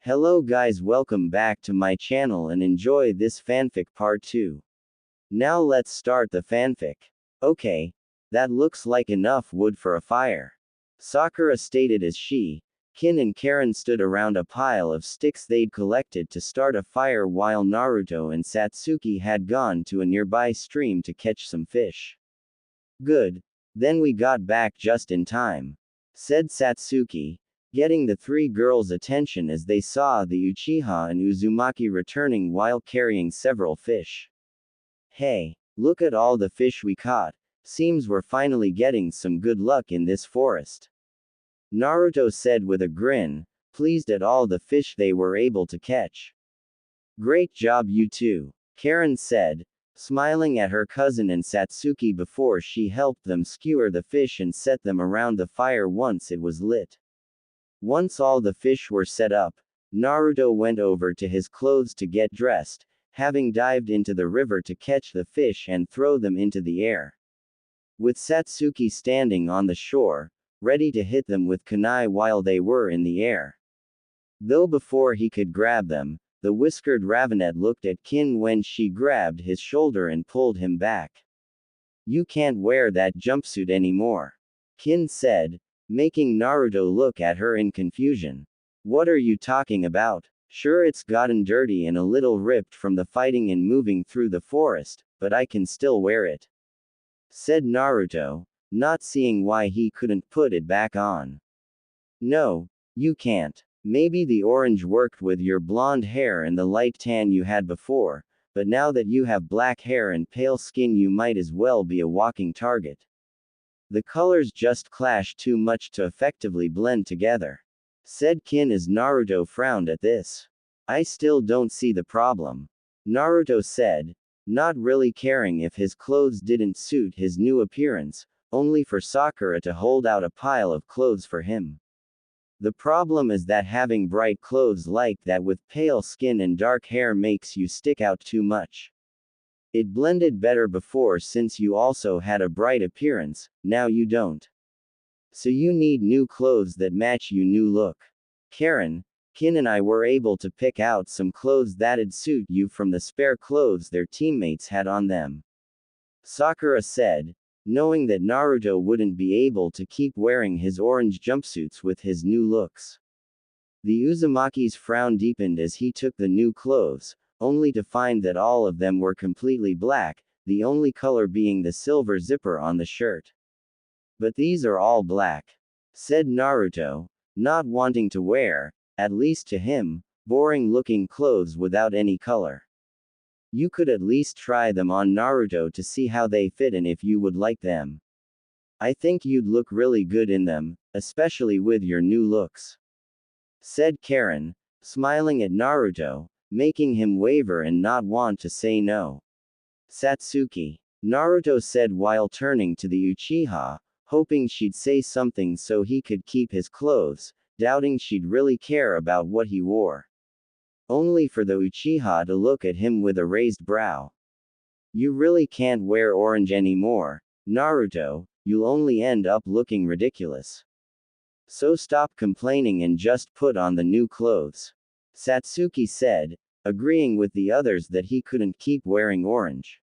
Hello guys, welcome back to my channel and enjoy this fanfic part 2. Now let's start the fanfic. Okay. That looks like enough wood for a fire. Sakura stated as Kin and Karen stood around a pile of sticks they'd collected to start a fire while Naruto and Satsuki had gone to a nearby stream to catch some fish. Good. Then we got back just in time, said Satsuki, getting the three girls' attention as they saw the Uchiha and Uzumaki returning while carrying several fish. Hey, look at all the fish we caught. Seems we're finally getting some good luck in this forest. Naruto said with a grin, pleased at all the fish they were able to catch. Great job you two, Karen said, smiling at her cousin and Satsuki before she helped them skewer the fish and set them around the fire once it was lit. Once all the fish were set up, Naruto went over to his clothes to get dressed, having dived into the river to catch the fish and throw them into the air. With Satsuki standing on the shore, ready to hit them with kunai while they were in the air. Though before he could grab them, the whiskered Ravenet looked at Kin when she grabbed his shoulder and pulled him back. You can't wear that jumpsuit anymore, Kin said, making Naruto look at her in confusion. What are you talking about? Sure, it's gotten dirty and a little ripped from the fighting and moving through the forest, but I can still wear it, said Naruto, not seeing why he couldn't put it back on. No, you can't. Maybe the orange worked with your blonde hair and the light tan you had before, but now that you have black hair and pale skin you might as well be a walking target. The colors just clash too much to effectively blend together, said Kin as Naruto frowned at this. I still don't see the problem, Naruto said, not really caring if his clothes didn't suit his new appearance, only for Sakura to hold out a pile of clothes for him. The problem is that having bright clothes like that with pale skin and dark hair makes you stick out too much. It blended better before since you also had a bright appearance, now you don't. So you need new clothes that match your new look. Karen, Kin and I were able to pick out some clothes that'd suit you from the spare clothes their teammates had on them, Sakura said, knowing that Naruto wouldn't be able to keep wearing his orange jumpsuits with his new looks. The Uzumaki's frown deepened as he took the new clothes, only to find that all of them were completely black, the only color being the silver zipper on the shirt. But these are all black, said Naruto, not wanting to wear, at least to him, boring-looking clothes without any color. You could at least try them on Naruto to see how they fit and if you would like them. I think you'd look really good in them, especially with your new looks, said Karen, smiling at Naruto, making him waver and not want to say no. Satsuki, Naruto said while turning to the Uchiha, hoping she'd say something so he could keep his clothes, doubting she'd really care about what he wore. Only for the Uchiha to look at him with a raised brow. You really can't wear orange anymore, Naruto, you'll only end up looking ridiculous. So stop complaining and just put on the new clothes, Satsuki said, agreeing with the others that he couldn't keep wearing orange.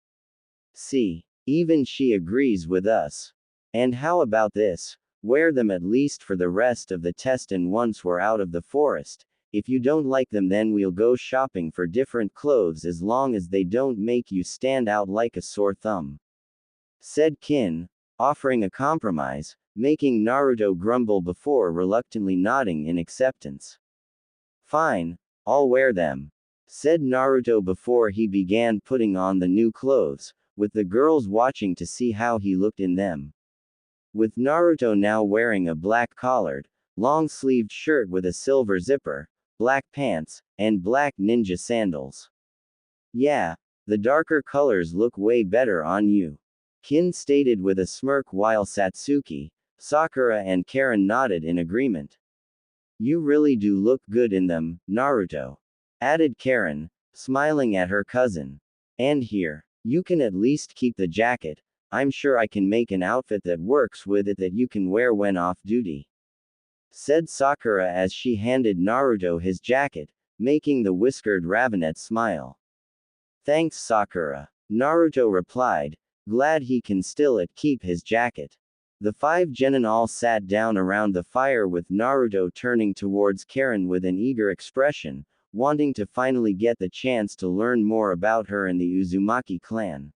See, even she agrees with us. And how about this? Wear them at least for the rest of the test, and once we're out of the forest, if you don't like them then we'll go shopping for different clothes as long as they don't make you stand out like a sore thumb, said Kin, offering a compromise, making Naruto grumble before reluctantly nodding in acceptance. Fine, I'll wear them, said Naruto before he began putting on the new clothes, with the girls watching to see how he looked in them. With Naruto now wearing a black collared, long-sleeved shirt with a silver zipper, black pants, and black ninja sandals. Yeah, the darker colors look way better on you, Kin stated with a smirk while Satsuki, Sakura and Karen nodded in agreement. You really do look good in them, Naruto, added Karen, smiling at her cousin. And here, you can at least keep the jacket. I'm sure I can make an outfit that works with it that you can wear when off duty. said Sakura as she handed Naruto his jacket, making the whiskered ravenet smile. Thanks, Sakura. Naruto replied, glad he can still keep his jacket. The five genin all sat down around the fire with Naruto turning towards Karen with an eager expression, wanting to finally get the chance to learn more about her and the Uzumaki clan.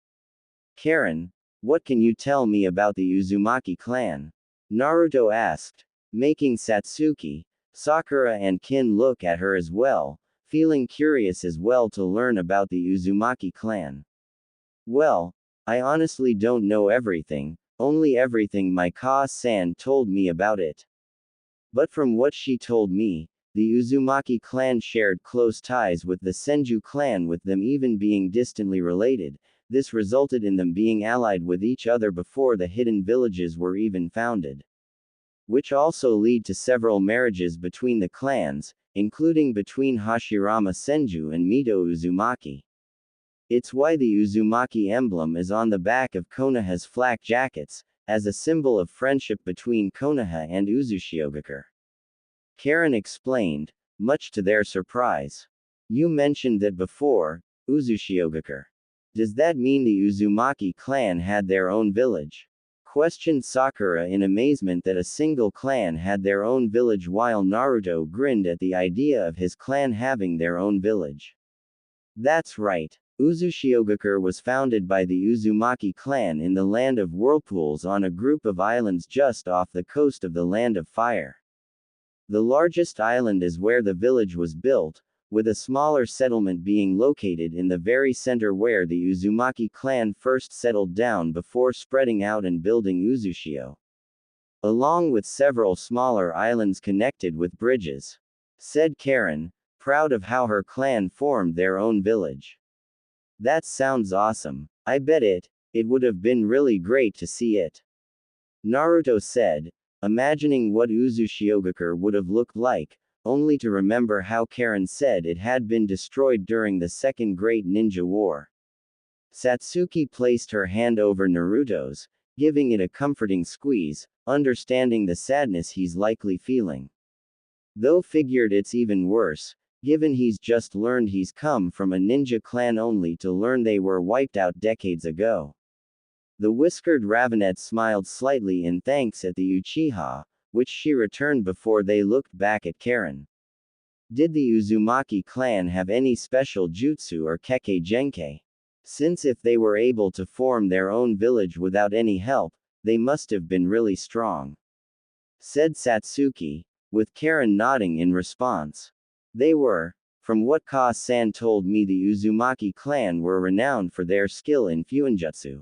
Karen, what can you tell me about the Uzumaki clan? Naruto asked, making Satsuki, Sakura and Kin look at her as well, feeling curious as well to learn about the Uzumaki clan. Well, I honestly don't know everything, only everything my Ka-san told me about it. But from what she told me, the Uzumaki clan shared close ties with the Senju clan, with them even being distantly related. This resulted in them being allied with each other before the hidden villages were even founded. Which also lead to several marriages between the clans, including between Hashirama Senju and Mito Uzumaki. It's why the Uzumaki emblem is on the back of Konoha's flak jackets, as a symbol of friendship between Konoha and Uzushiogakure. Karen explained, much to their surprise. You mentioned that before, Uzushiogakure. Does that mean the Uzumaki clan had their own village? Questioned Sakura in amazement that a single clan had their own village, while Naruto grinned at the idea of his clan having their own village. That's right. Uzushiogakure was founded by the Uzumaki clan in the Land of Whirlpools on a group of islands just off the coast of the Land of Fire. The largest island is where the village was built, with a smaller settlement being located in the very center where the Uzumaki clan first settled down before spreading out and building Uzushio. Along with several smaller islands connected with bridges. Said Karen, proud of how her clan formed their own village. That sounds awesome. I bet it would have been really great to see it. Naruto said, imagining what Uzushiogakure would have looked like, only to remember how Karen said it had been destroyed during the Second Great Ninja War. Satsuki placed her hand over Naruto's, giving it a comforting squeeze, understanding the sadness he's likely feeling. Though figured it's even worse, given he's just learned he's come from a ninja clan only to learn they were wiped out decades ago. The whiskered Ravenet smiled slightly in thanks at the Uchiha, which she returned before they looked back at Karen. Did the Uzumaki clan have any special jutsu or keke genkai? Since if they were able to form their own village without any help, they must have been really strong. Said Satsuki, with Karen nodding in response. They were. From what Ka-san told me, the Uzumaki clan were renowned for their skill in fuinjutsu.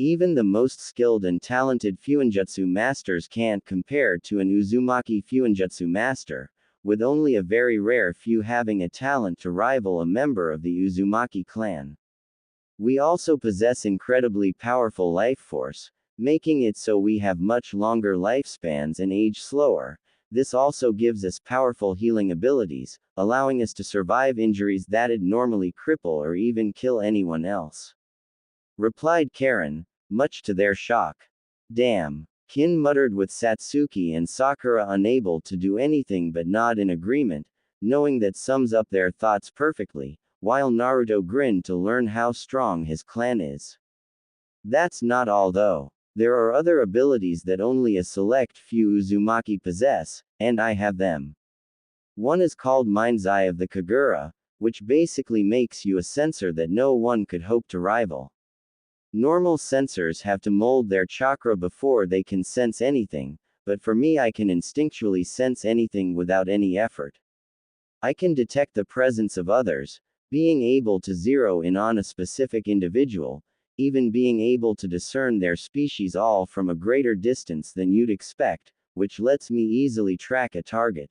Even the most skilled and talented fuinjutsu masters can't compare to an Uzumaki fuinjutsu master, with only a very rare few having a talent to rival a member of the Uzumaki clan. We also possess incredibly powerful life force, making it so we have much longer lifespans and age slower. This also gives us powerful healing abilities, allowing us to survive injuries that'd normally cripple or even kill anyone else. Replied Karen, much to their shock. Damn. Kin muttered with Satsuki and Sakura unable to do anything but nod in agreement, knowing that sums up their thoughts perfectly, while Naruto grinned to learn how strong his clan is. That's not all though. There are other abilities that only a select few Uzumaki possess, and I have them. One is called Mind's Eye of the Kagura, which basically makes you a sensor that no one could hope to rival. Normal sensors have to mold their chakra before they can sense anything, but for me I can instinctually sense anything without any effort. I can detect the presence of others, being able to zero in on a specific individual, even being able to discern their species all from a greater distance than you'd expect, which lets me easily track a target.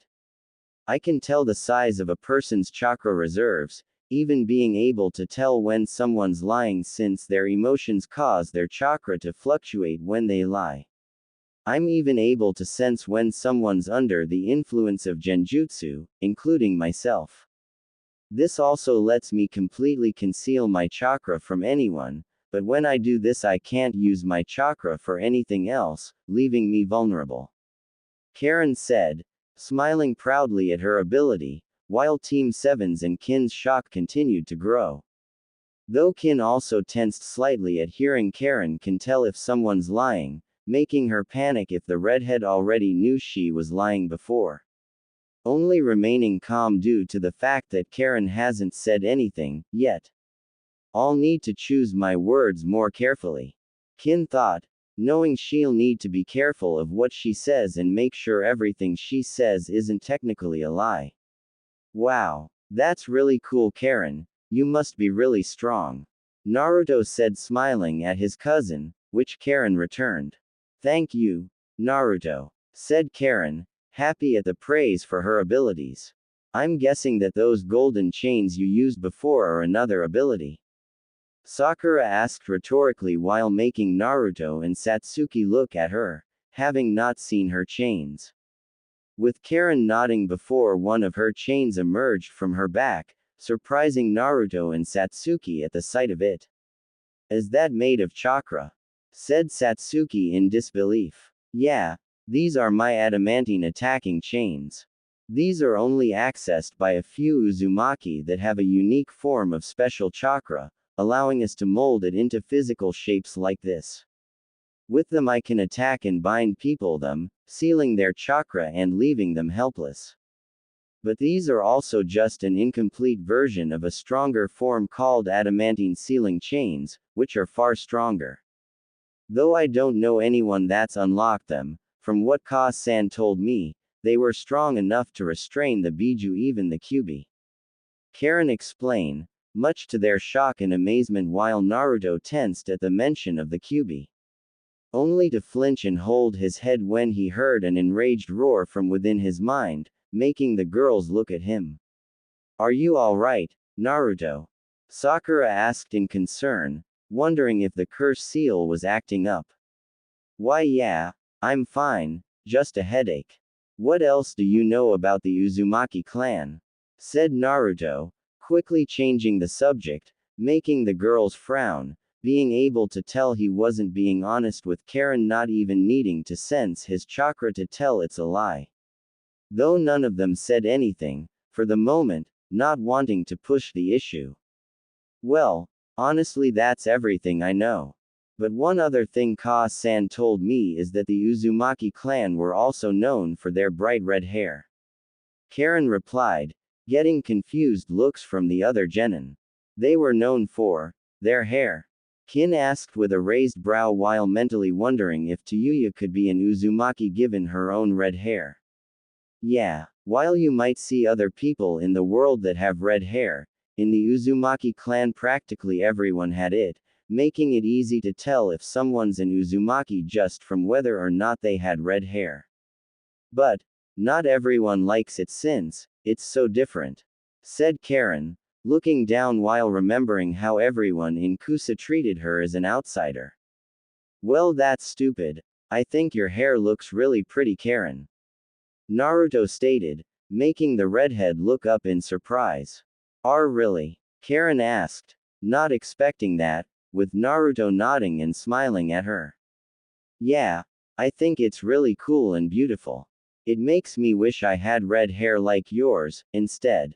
I can tell the size of a person's chakra reserves, even being able to tell when someone's lying since their emotions cause their chakra to fluctuate when they lie. I'm even able to sense when someone's under the influence of genjutsu, including myself. This also lets me completely conceal my chakra from anyone, but when I do this I can't use my chakra for anything else, leaving me vulnerable. Karen said, smiling proudly at her ability, while Team 7's and Kin's shock continued to grow. Though Kin also tensed slightly at hearing Karen can tell if someone's lying, making her panic if the redhead already knew she was lying before. Only remaining calm due to the fact that Karen hasn't said anything, yet. I'll need to choose my words more carefully. Kin thought, knowing she'll need to be careful of what she says and make sure everything she says isn't technically a lie. Wow, that's really cool, Karen. You must be really strong. Naruto said, smiling at his cousin, which Karen returned. Thank you, Naruto, said Karen, happy at the praise for her abilities. I'm guessing that those golden chains you used before are another ability. Sakura asked rhetorically while making Naruto and Satsuki look at her, having not seen her chains. With Karen nodding before one of her chains emerged from her back, surprising Naruto and Satsuki at the sight of it. Is that made of chakra? Said Satsuki in disbelief. Yeah, these are my adamantine attacking chains. These are only accessed by a few Uzumaki that have a unique form of special chakra, allowing us to mold it into physical shapes like this. With them I can attack and bind people them, sealing their chakra and leaving them helpless. But these are also just an incomplete version of a stronger form called adamantine sealing chains, which are far stronger. Though I don't know anyone that's unlocked them, from what Ka-san told me, they were strong enough to restrain the Biju, even the Kyuubi. Karen explained, much to their shock and amazement, while Naruto tensed at the mention of the Kyuubi. Only to flinch and hold his head when he heard an enraged roar from within his mind, making the girls look at him. Are you alright, Naruto? Sakura asked in concern, wondering if the curse seal was acting up. Why yeah, I'm fine, just a headache. What else do you know about the Uzumaki clan? Said Naruto, quickly changing the subject, making the girls frown, being able to tell he wasn't being honest with Karen, not even needing to sense his chakra to tell it's a lie. Though none of them said anything, for the moment, not wanting to push the issue. Well, honestly that's everything I know. But one other thing Ka-san told me is that the Uzumaki clan were also known for their bright red hair. Karen replied, getting confused looks from the other genin. They were known for their hair. Kin asked with a raised brow while mentally wondering if Tayuya could be an Uzumaki given her own red hair. Yeah, while you might see other people in the world that have red hair, in the Uzumaki clan practically everyone had it, making it easy to tell if someone's an Uzumaki just from whether or not they had red hair. But, not everyone likes it since it's so different, said Karen, looking down while remembering how everyone in Kusa treated her as an outsider. Well, that's stupid. I think your hair looks really pretty, Karen. Naruto stated, making the redhead look up in surprise. Really? Karen asked, not expecting that, with Naruto nodding and smiling at her. Yeah, I think it's really cool and beautiful. It makes me wish I had red hair like yours, instead.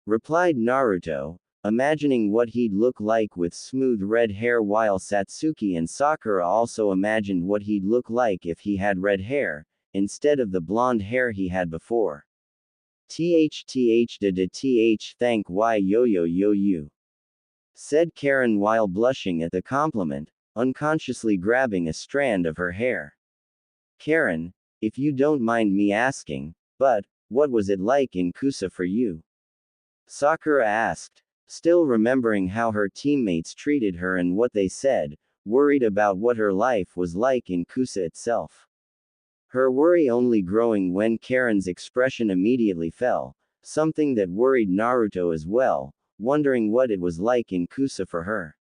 Replied Naruto, imagining what he'd look like with smooth red hair, while Satsuki and Sakura also imagined what he'd look like if he had red hair, instead of the blonde hair he had before. Th thank y yo you. Said Karen while blushing at the compliment, unconsciously grabbing a strand of her hair. Karen, if you don't mind me asking, but, what was it like in Kusa for you? Sakura asked, still remembering how her teammates treated her and what they said, worried about what her life was like in Kusa itself. Her worry only growing when Karen's expression immediately fell, something that worried Naruto as well, wondering what it was like in Kusa for her.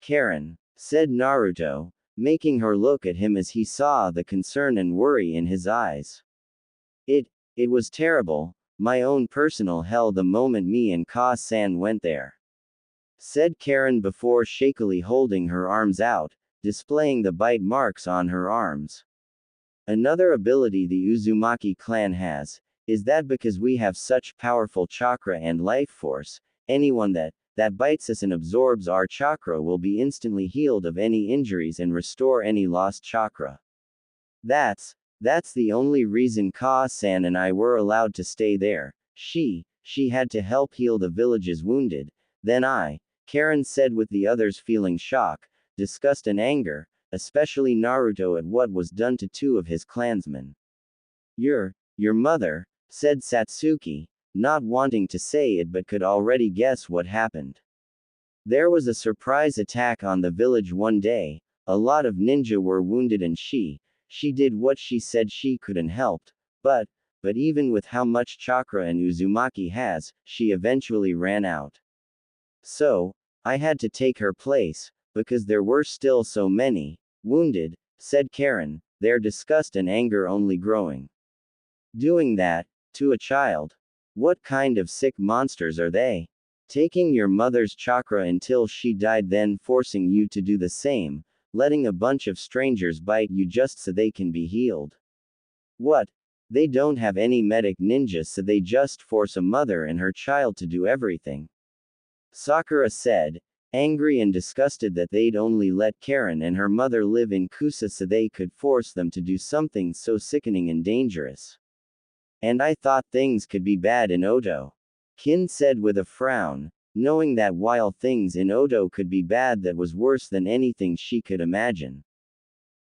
Karen, said Naruto, making her look at him as he saw the concern and worry in his eyes. It was terrible, my own personal hell the moment me and Ka-san went there. Said Karen before shakily holding her arms out, displaying the bite marks on her arms. Another ability the Uzumaki clan has, is that because we have such powerful chakra and life force, anyone that bites us and absorbs our chakra will be instantly healed of any injuries and restore any lost chakra. That's the only reason Ka-san and I were allowed to stay there. She had to help heal the village's wounded, then Karen said with the others feeling shock, disgust and anger, especially Naruto at what was done to two of his clansmen. Your mother, said Satsuki, not wanting to say it but could already guess what happened. There was a surprise attack on the village one day, a lot of ninja were wounded and she did what she said she could and helped, but even with how much chakra an Uzumaki has, she eventually ran out. So, I had to take her place, because there were still so many wounded, said Karen, their disgust and anger only growing. Doing that, to a child? What kind of sick monsters are they? Taking your mother's chakra until she died, then forcing you to do the same, letting a bunch of strangers bite you just so they can be healed. What? They don't have any medic ninjas, so they just force a mother and her child to do everything. Sakura said, angry and disgusted that they'd only let Karen and her mother live in Kusa so they could force them to do something so sickening and dangerous. And I thought things could be bad in Oto. Kin said with a frown, knowing that while things in Oto could be bad, that was worse than anything she could imagine.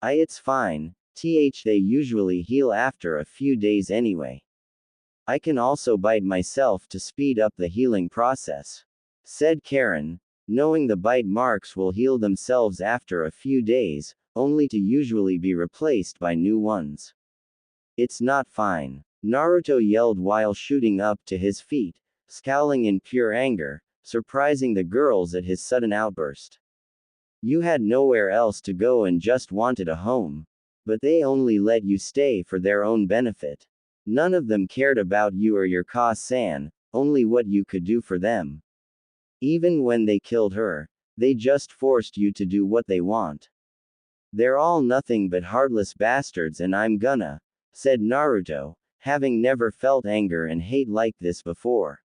It's fine, they usually heal after a few days anyway. I can also bite myself to speed up the healing process, said Karen, knowing the bite marks will heal themselves after a few days, only to usually be replaced by new ones. It's not fine, Naruto yelled while shooting up to his feet, scowling in pure anger, surprising the girls at his sudden outburst. You had nowhere else to go and just wanted a home. But they only let you stay for their own benefit. None of them cared about you or your Ka-san, only what you could do for them. Even when they killed her, they just forced you to do what they want. They're all nothing but heartless bastards, and I'm gonna, said Naruto, having never felt anger and hate like this before.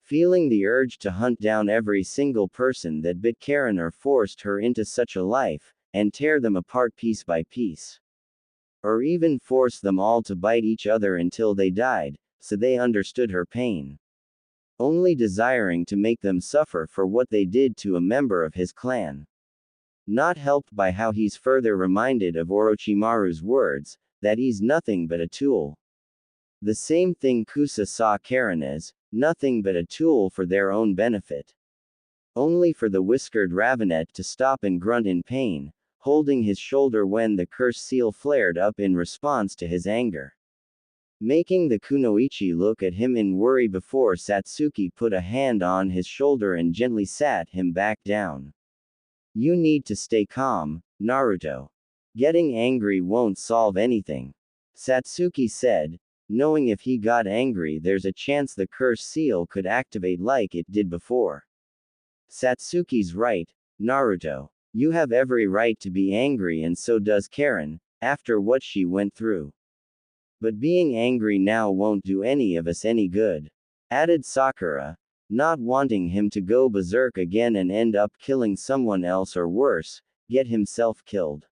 Feeling the urge to hunt down every single person that bit Karen or forced her into such a life, and tear them apart piece by piece. Or even force them all to bite each other until they died, so they understood her pain. Only desiring to make them suffer for what they did to a member of his clan. Not helped by how he's further reminded of Orochimaru's words, that he's nothing but a tool. The same thing Kusa saw Karen as, nothing but a tool for their own benefit. Only for the whiskered Ravenet to stop and grunt in pain, holding his shoulder when the curse seal flared up in response to his anger. Making the kunoichi look at him in worry before Satsuki put a hand on his shoulder and gently sat him back down. You need to stay calm, Naruto. Getting angry won't solve anything, Satsuki said, knowing if he got angry there's a chance the curse seal could activate like it did before. Satsuki's right, Naruto. You have every right to be angry, and so does Karen, after what she went through. But being angry now won't do any of us any good, added Sakura, not wanting him to go berserk again and end up killing someone else or worse, get himself killed.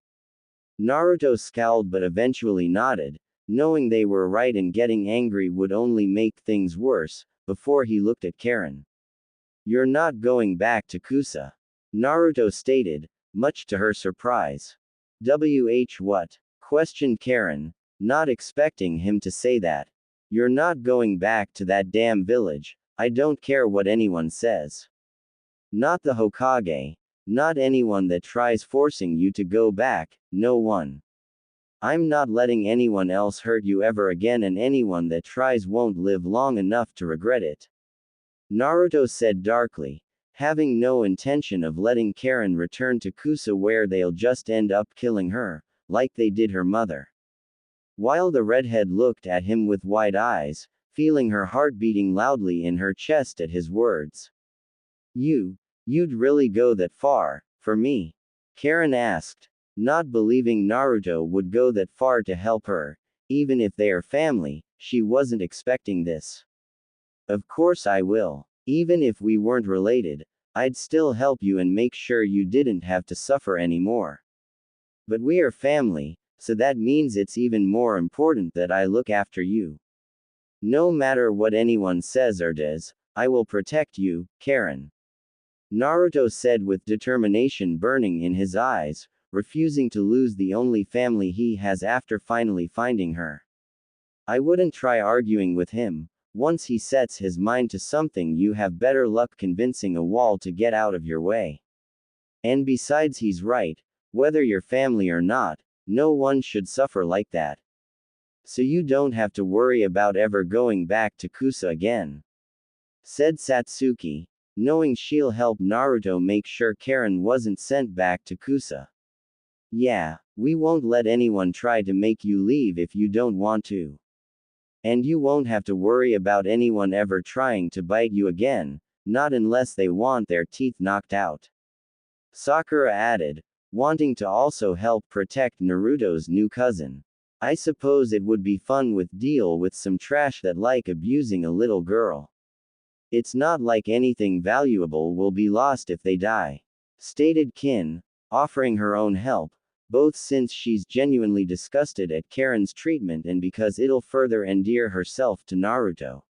Naruto scowled but eventually nodded, knowing they were right and getting angry would only make things worse, before he looked at Karen. You're not going back to Kusa, Naruto stated, much to her surprise. What? Questioned Karen, not expecting him to say that. You're not going back to that damn village, I don't care what anyone says. Not the Hokage. Not anyone that tries forcing you to go back, no one. I'm not letting anyone else hurt you ever again, and anyone that tries won't live long enough to regret it. Naruto said darkly, having no intention of letting Karen return to Kusa where they'll just end up killing her, like they did her mother. While the redhead looked at him with wide eyes, feeling her heart beating loudly in her chest at his words. You'd really go that far, for me? Karen asked, not believing Naruto would go that far to help her. Even if they are family, she wasn't expecting this. Of course I will. Even if we weren't related, I'd still help you and make sure you didn't have to suffer anymore. But we are family, so that means it's even more important that I look after you. No matter what anyone says or does, I will protect you, Karen. Naruto said with determination burning in his eyes, refusing to lose the only family he has after finally finding her. I wouldn't try arguing with him. Once he sets his mind to something, you have better luck convincing a wall to get out of your way. And besides, he's right. Whether you're family or not, no one should suffer like that. So you don't have to worry about ever going back to Kusa again, said Satsuki, knowing she'll help Naruto make sure Karen wasn't sent back to Kusa. Yeah, we won't let anyone try to make you leave if you don't want to. And you won't have to worry about anyone ever trying to bite you again, not unless they want their teeth knocked out. Sakura added, wanting to also help protect Naruto's new cousin. I suppose it would be fun with deal with some trash that like abusing a little girl. It's not like anything valuable will be lost if they die, stated Kin, offering her own help, both since she's genuinely disgusted at Karen's treatment and because it'll further endear herself to Naruto.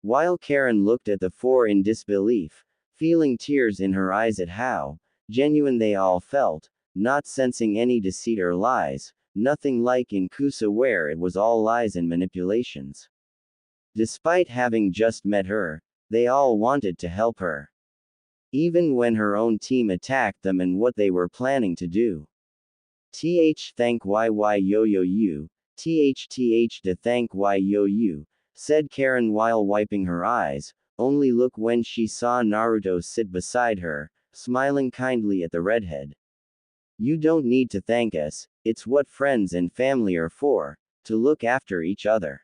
While Karen looked at the four in disbelief, feeling tears in her eyes at how genuine they all felt, not sensing any deceit or lies, nothing like in Kusa where it was all lies and manipulations. Despite having just met her, they all wanted to help her. Even when her own team attacked them and what they were planning to do. Thank YY yo yo you, to thank Y yo you, said Karen while wiping her eyes, only look when she saw Naruto sit beside her, smiling kindly at the redhead. You don't need to thank us, it's what friends and family are for, to look after each other.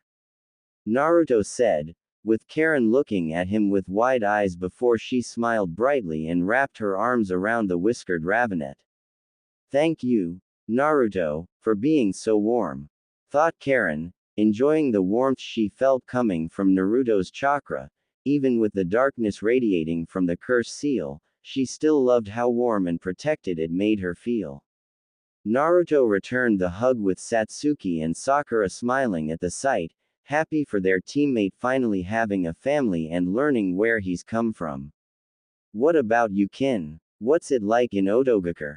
Naruto said, with Karen looking at him with wide eyes before she smiled brightly and wrapped her arms around the whiskered ravenet. Thank you, Naruto, for being so warm, thought Karen, enjoying the warmth she felt coming from Naruto's chakra. Even with the darkness radiating from the curse seal, she still loved how warm and protected it made her feel. Naruto returned the hug with Satsuki and Sakura smiling at the sight, happy for their teammate finally having a family and learning where he's come from. What about you, Kin? What's it like in Otogakure?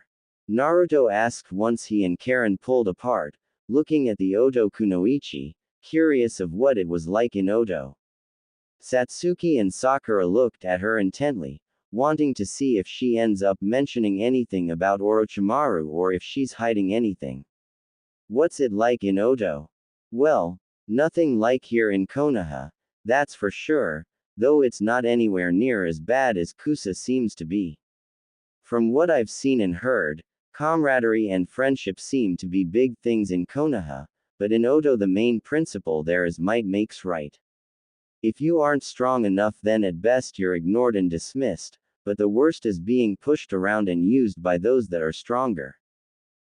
Naruto asked once he and Karen pulled apart, looking at the Oto Kunoichi, curious of what it was like in Oto. Satsuki and Sakura looked at her intently, wanting to see if she ends up mentioning anything about Orochimaru or if she's hiding anything. What's it like in Oto? Well, nothing like here in Konoha, that's for sure, though it's not anywhere near as bad as Kusa seems to be. From what I've seen and heard, camaraderie and friendship seem to be big things in Konoha, but in Oto the main principle there is might makes right. If you aren't strong enough, then at best you're ignored and dismissed, but the worst is being pushed around and used by those that are stronger.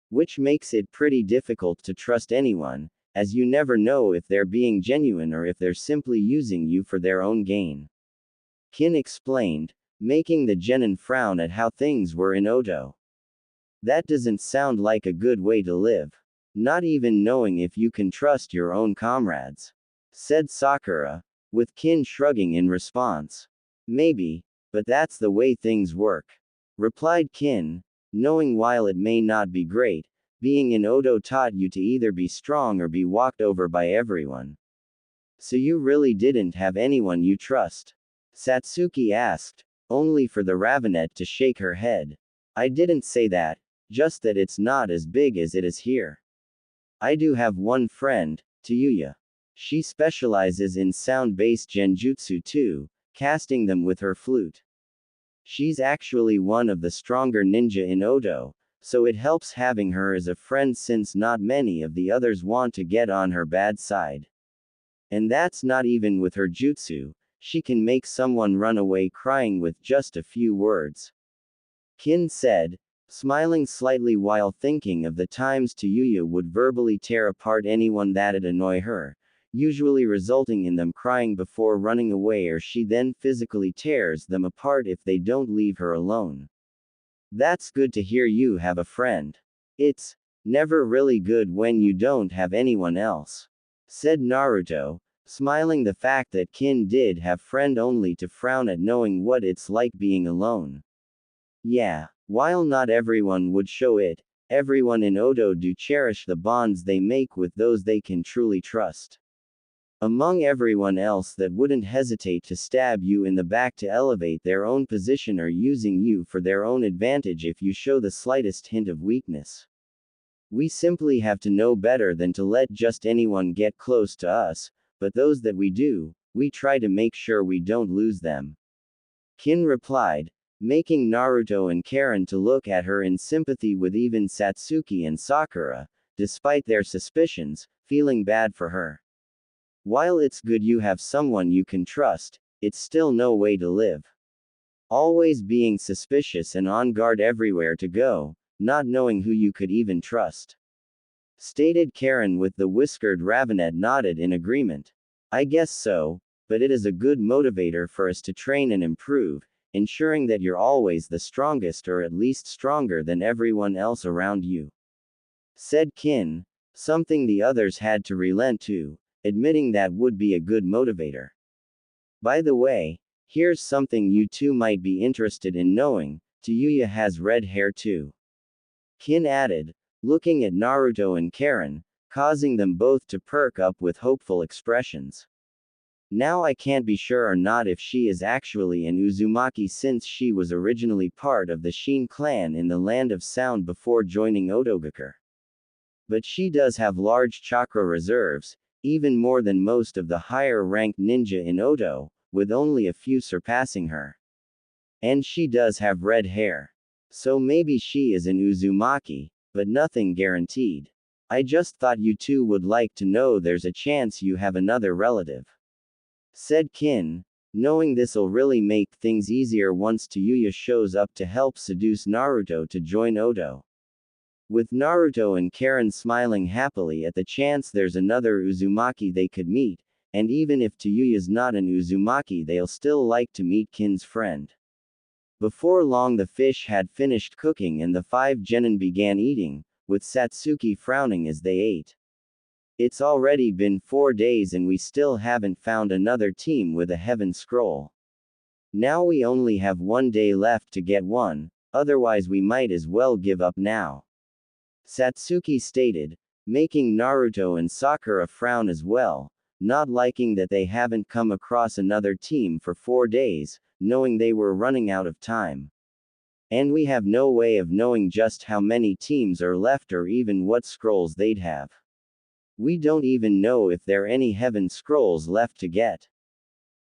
Which makes it pretty difficult to trust anyone, as you never know if they're being genuine or if they're simply using you for their own gain. Kin explained, making the genin frown at how things were in Oto. That doesn't sound like a good way to live. Not even knowing if you can trust your own comrades, said Sakura, with Kin shrugging in response. Maybe, but that's the way things work, replied Kin, knowing while it may not be great, being in Oto taught you to either be strong or be walked over by everyone. So you really didn't have anyone you trust? Satsuki asked, only for the Ravenet to shake her head. I didn't say that, just that it's not as big as it is here. I do have one friend, Tayuya. She specializes in sound-based genjutsu too, casting them with her flute. She's actually one of the stronger ninja in Oto, so it helps having her as a friend since not many of the others want to get on her bad side. And that's not even with her jutsu, she can make someone run away crying with just a few words. Kin said, smiling slightly while thinking of the times Tayuya would verbally tear apart anyone that'd annoy her, usually resulting in them crying before running away, or she then physically tears them apart if they don't leave her alone. That's good to hear you have a friend. It's never really good when you don't have anyone else, said Naruto, smiling the fact that Kin did have friend only to frown at knowing what it's like being alone. Yeah, while not everyone would show it, everyone in Odo do cherish the bonds they make with those they can truly trust. Among everyone else that wouldn't hesitate to stab you in the back to elevate their own position or using you for their own advantage if you show the slightest hint of weakness. We simply have to know better than to let just anyone get close to us, but those that we do, we try to make sure we don't lose them. Kin replied, making Naruto and Karen to look at her in sympathy, with even Satsuki and Sakura, despite their suspicions, feeling bad for her. While it's good you have someone you can trust, it's still no way to live. Always being suspicious and on guard everywhere to go, not knowing who you could even trust. Stated Karen, with the whiskered Ravenet nodded in agreement. I guess so, but it is a good motivator for us to train and improve, ensuring that you're always the strongest or at least stronger than everyone else around you. Said Kin, something the others had to relent to, admitting that would be a good motivator. By the way, here's something you two might be interested in knowing, Tayuya has red hair too. Kin added, looking at Naruto and Karen, causing them both to perk up with hopeful expressions. Now I can't be sure or not if she is actually an Uzumaki, since she was originally part of the Shin clan in the Land of Sound before joining Otogaker. But she does have large chakra reserves, even more than most of the higher-ranked ninja in Oto, with only a few surpassing her. And she does have red hair. So maybe she is an Uzumaki, but nothing guaranteed. I just thought you two would like to know there's a chance you have another relative. Said Kin, knowing this'll really make things easier once Tayuya shows up to help seduce Naruto to join Oto. With Naruto and Karen smiling happily at the chance there's another Uzumaki they could meet, and even if Tayuya's not an Uzumaki they'll still like to meet Kin's friend. Before long the fish had finished cooking and the 5 genin began eating, with Satsuki frowning as they ate. It's already been 4 days and we still haven't found another team with a heaven scroll. Now we only have 1 day left to get one, otherwise we might as well give up now. Satsuki stated, making Naruto and Sakura frown as well, not liking that they haven't come across another team for 4 days, knowing they were running out of time. And we have no way of knowing just how many teams are left or even what scrolls they'd have. We don't even know if there are any heaven scrolls left to get.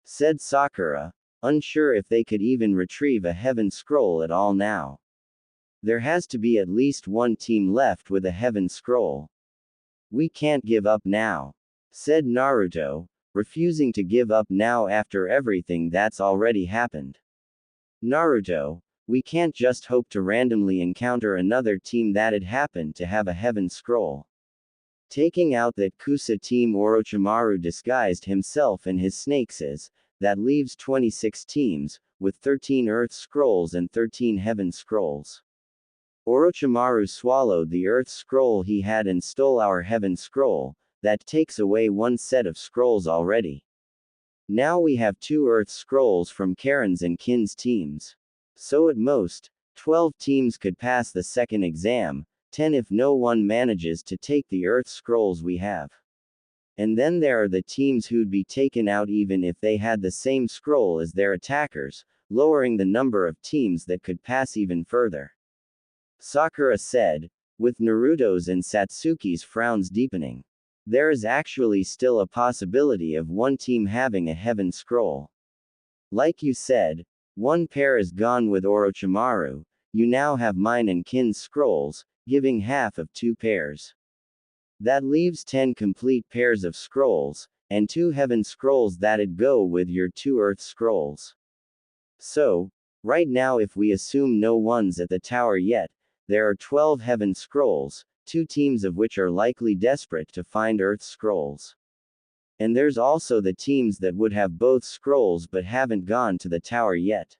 Said Sakura, unsure if they could even retrieve a heaven scroll at all now. There has to be at least one team left with a heaven scroll. We can't give up now. Said Naruto, refusing to give up now after everything that's already happened. Naruto, we can't just hope to randomly encounter another team that'd happen to have a heaven scroll. Taking out that Kusa team Orochimaru disguised himself and his snakes as, that leaves 26 teams, with 13 Earth Scrolls and 13 Heaven Scrolls. Orochimaru swallowed the Earth Scroll he had and stole our Heaven Scroll, that takes away 1 set of scrolls already. Now we have 2 Earth Scrolls from Karen's and Kin's teams. So at most, 12 teams could pass the second exam, 10 if no one manages to take the Earth Scrolls we have. And then there are the teams who'd be taken out even if they had the same scroll as their attackers, lowering the number of teams that could pass even further. Sakura said, with Naruto's and Satsuki's frowns deepening. There is actually still a possibility of one team having a heaven scroll. Like you said, 1 pair is gone with Orochimaru, you now have mine and Kin's scrolls, giving half of 2 pairs. That leaves 10 complete pairs of scrolls, and 2 heaven scrolls that'd go with your 2 earth scrolls. So, right now if we assume no one's at the tower yet, there are 12 heaven scrolls, 2 teams of which are likely desperate to find Earth's scrolls. And there's also the teams that would have both scrolls but haven't gone to the tower yet,"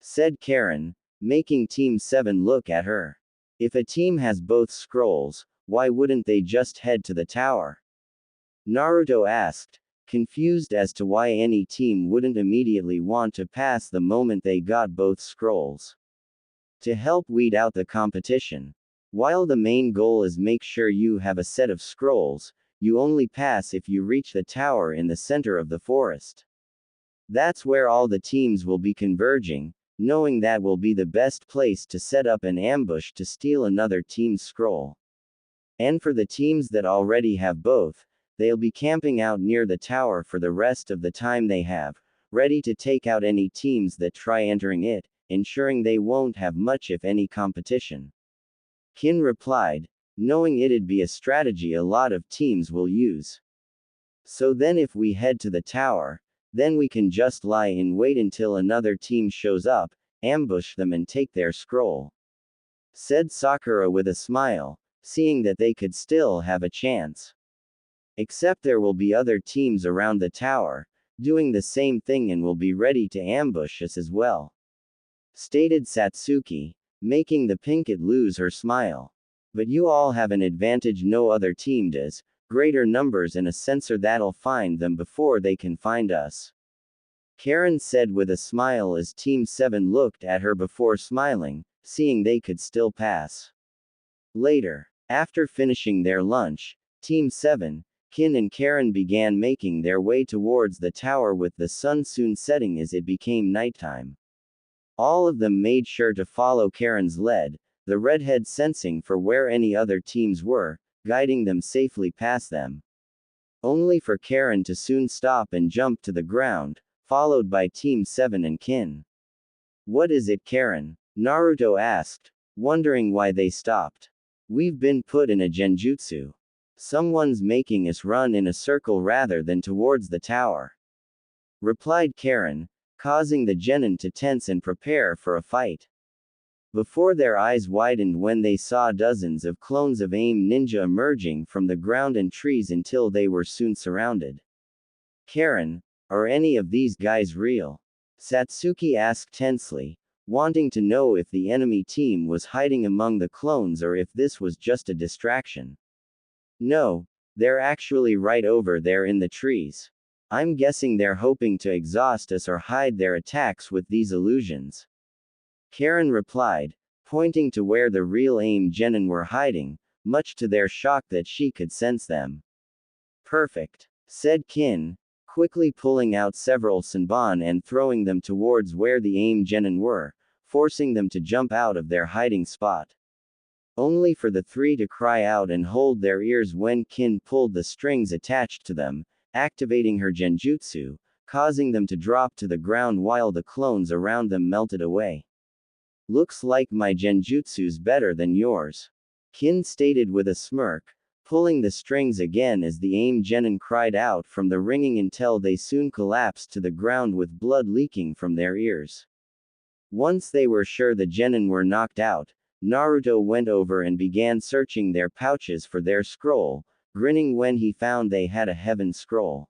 said Karen, making Team 7 look at her. "If a team has both scrolls, why wouldn't they just head to the tower?" Naruto asked, confused as to why any team wouldn't immediately want to pass the moment they got both scrolls. To help weed out the competition. While the main goal is make sure you have a set of scrolls, you only pass if you reach the tower in the center of the forest. That's where all the teams will be converging, knowing that will be the best place to set up an ambush to steal another team's scroll. And for the teams that already have both, they'll be camping out near the tower for the rest of the time they have, ready to take out any teams that try entering it, ensuring they won't have much if any competition. Kin replied, knowing it'd be a strategy a lot of teams will use. "So then if we head to the tower, then we can just lie in wait until another team shows up, ambush them and take their scroll," said Sakura with a smile, seeing that they could still have a chance. "Except there will be other teams around the tower, doing the same thing and will be ready to ambush us as well," stated Satsuki, making the Pinkett lose her smile. "But you all have an advantage no other team does, greater numbers and a sensor that'll find them before they can find us," Karen said with a smile as Team 7 looked at her before smiling, seeing they could still pass. Later, after finishing their lunch, Team 7, Kin and Karen began making their way towards the tower with the sun soon setting as it became nighttime. All of them made sure to follow Karen's lead, the redhead sensing for where any other teams were, guiding them safely past them. Only for Karen to soon stop and jump to the ground, followed by Team 7 and Kin. "What is it, Karen?" Naruto asked, wondering why they stopped. "We've been put in a genjutsu. Someone's making us run in a circle rather than towards the tower," replied Karen, causing the genin to tense and prepare for a fight. Before their eyes widened when they saw dozens of clones of AIM ninja emerging from the ground and trees until they were soon surrounded. "Karen, are any of these guys real?" Satsuki asked tensely, wanting to know if the enemy team was hiding among the clones or if this was just a distraction. "No, they're actually right over there in the trees. I'm guessing they're hoping to exhaust us or hide their attacks with these illusions," Karen replied, pointing to where the real AIM genin were hiding, much to their shock that she could sense them. "Perfect," said Kin, quickly pulling out several Senbon and throwing them towards where the AIM genin were, forcing them to jump out of their hiding spot. Only for the 3 to cry out and hold their ears when Kin pulled the strings attached to them, activating her genjutsu, causing them to drop to the ground while the clones around them melted away. "Looks like my genjutsu's better than yours," Kin stated with a smirk, pulling the strings again as the AIM genin cried out from the ringing until they soon collapsed to the ground with blood leaking from their ears. Once they were sure the genin were knocked out, Naruto went over and began searching their pouches for their scroll, grinning when he found they had a heaven scroll.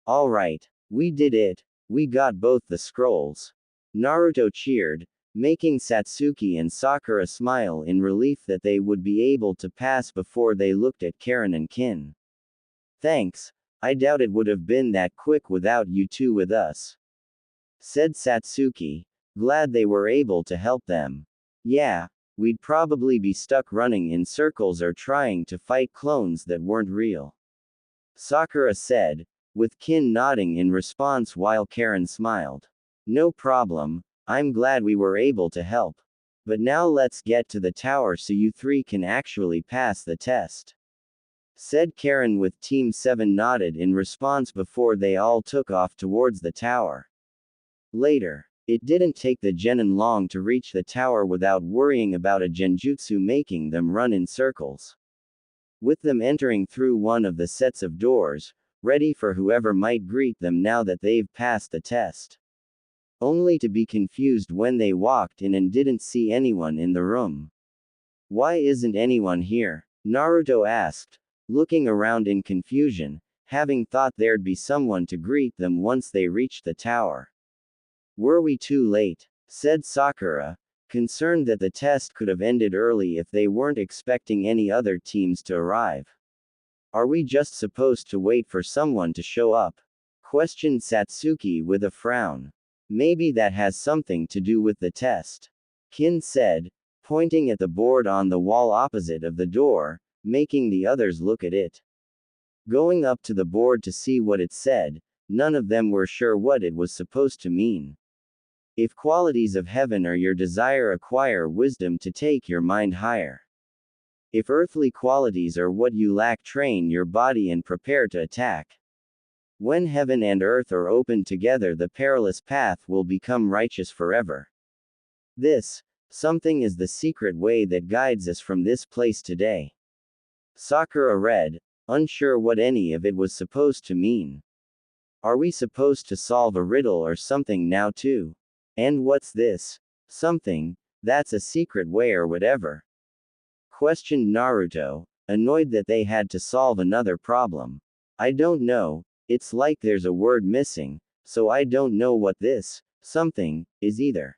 "Alright, we did it, we got both the scrolls," Naruto cheered, making Satsuki and Sakura smile in relief that they would be able to pass before they looked at Karen and Kin. "Thanks, I doubt it would have been that quick without you two with us," said Satsuki, glad they were able to help them. "Yeah, we'd probably be stuck running in circles or trying to fight clones that weren't real," Sakura said, with Kin nodding in response while Karen smiled. "No problem, I'm glad we were able to help. But now let's get to the tower so you 3 can actually pass the test," said Karen with Team 7 nodded in response before they all took off towards the tower. Later, it didn't take the genin long to reach the tower without worrying about a genjutsu making them run in circles. With them entering through one of the sets of doors, ready for whoever might greet them now that they've passed the test. Only to be confused when they walked in and didn't see anyone in the room. Why isn't anyone here? Naruto asked, looking around in confusion, having thought there'd be someone to greet them once they reached the tower. Were we too late? Said Sakura, concerned that the test could have ended early if they weren't expecting any other teams to arrive. Are we just supposed to wait for someone to show up? Questioned Satsuki with a frown. Maybe that has something to do with the test. Kin said, pointing at the board on the wall opposite of the door, making the others look at it. Going up to the board to see what it said, none of them were sure what it was supposed to mean. If qualities of heaven are your desire, acquire wisdom to take your mind higher. If earthly qualities are what you lack, train your body and prepare to attack. When heaven and earth are opened together, the perilous path will become righteous forever. This, something is the secret way that guides us from this place today. Sakura read, unsure what any of it was supposed to mean. Are we supposed to solve a riddle or something now too? And what's this? Something, that's a secret way or whatever? Questioned Naruto, annoyed that they had to solve another problem. I don't know, it's like there's a word missing, so I don't know what this, something, is either.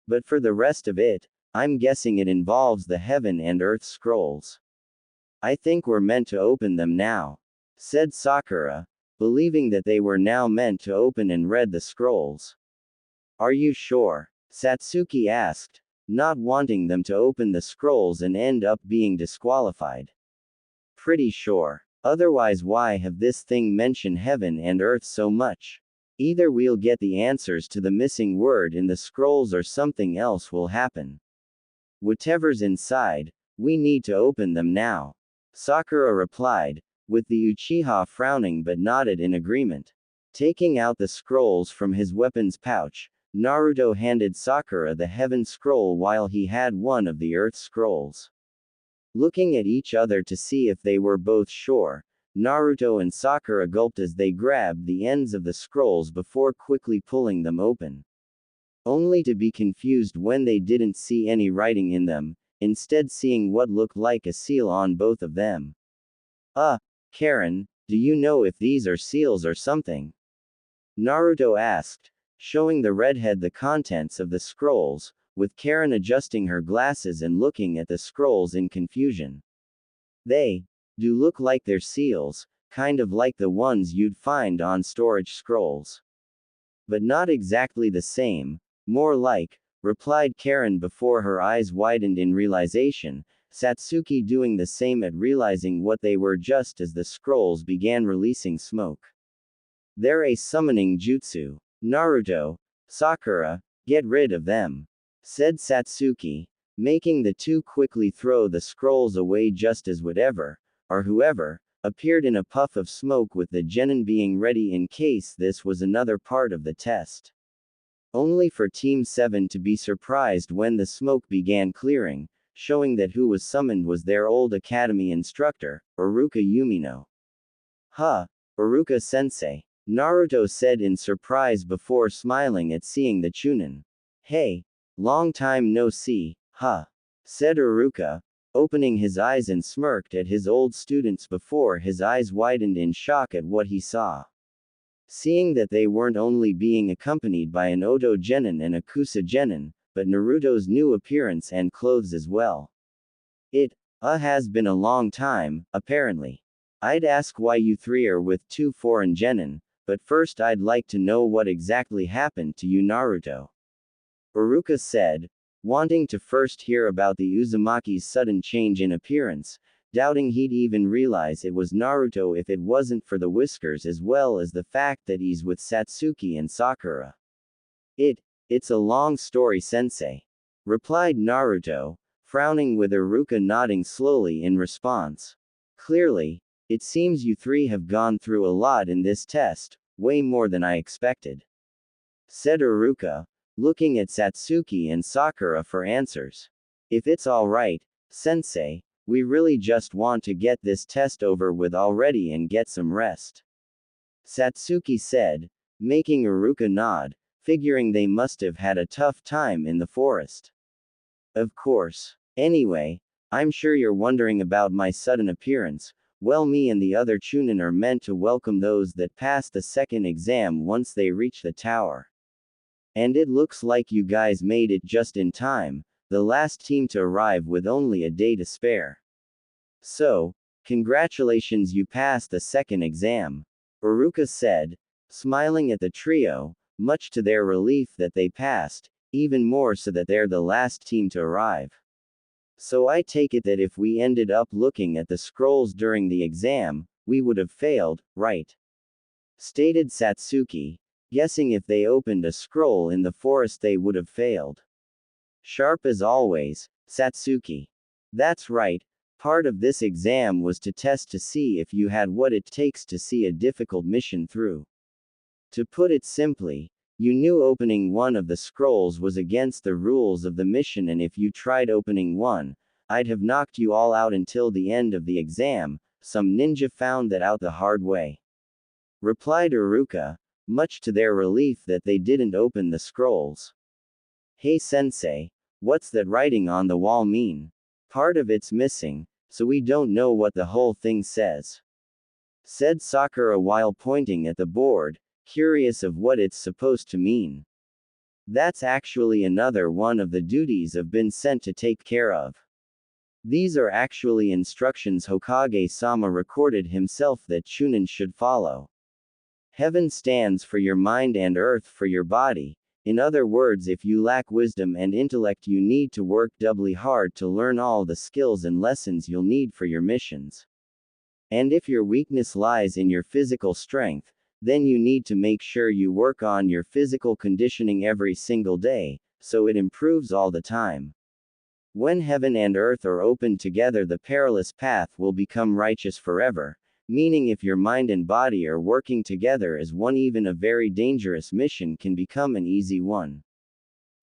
But for the rest of it, I'm guessing it involves the heaven and earth scrolls. I think we're meant to open them now, said Sakura, believing that they were now meant to open and read the scrolls. Are you sure? Satsuki asked, not wanting them to open the scrolls and end up being disqualified. Pretty sure. Otherwise, why have this thing mentioned heaven and earth so much? Either we'll get the answers to the missing word in the scrolls or something else will happen. Whatever's inside, we need to open them now. Sakura replied, with the Uchiha frowning but nodded in agreement. Taking out the scrolls from his weapons pouch, Naruto handed Sakura the heaven scroll while he had one of the earth scrolls. Looking at each other to see if they were both sure, Naruto and Sakura gulped as they grabbed the ends of the scrolls before quickly pulling them open. Only to be confused when they didn't see any writing in them, instead seeing what looked like a seal on both of them. Karen, do you know if these are seals or something? Naruto asked, showing the redhead the contents of the scrolls, with Karen adjusting her glasses and looking at the scrolls in confusion. They do look like they're seals, kind of like the ones you'd find on storage scrolls. But not exactly the same, more like, replied Karen before her eyes widened in realization, Satsuki doing the same at realizing what they were just as the scrolls began releasing smoke. They're a summoning jutsu. Naruto, Sakura, get rid of them, said Satsuki, making the two quickly throw the scrolls away just as whatever, or whoever, appeared in a puff of smoke, with the genin being ready in case this was another part of the test. Only for Team 7 to be surprised when the smoke began clearing, showing that who was summoned was their old academy instructor, Iruka Yumino. Iruka-sensei, Naruto said in surprise before smiling at seeing the Chunin. Hey, long time no see, said Iruka, opening his eyes and smirked at his old students before his eyes widened in shock at what he saw. Seeing that they weren't only being accompanied by an Oto genin and a Kusa genin, but Naruto's new appearance and clothes as well. It has been a long time, apparently. I'd ask why you three are with two foreign genin, but first I'd like to know what exactly happened to you, Naruto. Iruka said, wanting to first hear about the Uzumaki's sudden change in appearance, doubting he'd even realize it was Naruto if it wasn't for the whiskers, as well as the fact that he's with Satsuki and Sakura. It's a long story, sensei, replied Naruto, frowning with Iruka nodding slowly in response. Clearly, it seems you three have gone through a lot in this test, way more than I expected, said Iruka, looking at Satsuki and Sakura for answers. If it's alright, sensei, we really just want to get this test over with already and get some rest, Satsuki said, making Iruka nod, figuring they must have had a tough time in the forest. Of course. Anyway, I'm sure you're wondering about my sudden appearance. Well, me and the other Chunin are meant to welcome those that pass the second exam once they reach the tower. And it looks like you guys made it just in time, the last team to arrive with only a day to spare. So, congratulations, you passed the second exam. Uruka said, smiling at the trio, much to their relief that they passed, even more so that they're the last team to arrive. So I take it that if we ended up looking at the scrolls during the exam, we would have failed, right? Stated Satsuki, guessing if they opened a scroll in the forest they would have failed. Sharp as always, Satsuki. That's right, part of this exam was to test to see if you had what it takes to see a difficult mission through. To put it simply, you knew opening one of the scrolls was against the rules of the mission, and if you tried opening one, I'd have knocked you all out until the end of the exam. Some ninja found that out the hard way. Replied Uruka, much to their relief that they didn't open the scrolls. Hey sensei, what's that writing on the wall mean? Part of it's missing, so we don't know what the whole thing says. Said Sakura while pointing at the board, curious of what it's supposed to mean. That's actually another one of the duties I've been sent to take care of. These are actually instructions Hokage-sama recorded himself that Chunin should follow. Heaven stands for your mind and earth for your body. In other words, if you lack wisdom and intellect, you need to work doubly hard to learn all the skills and lessons you'll need for your missions. And if your weakness lies in your physical strength, then you need to make sure you work on your physical conditioning every single day, so it improves all the time. When heaven and earth are opened together, the perilous path will become righteous forever, meaning if your mind and body are working together as one, even a very dangerous mission can become an easy one.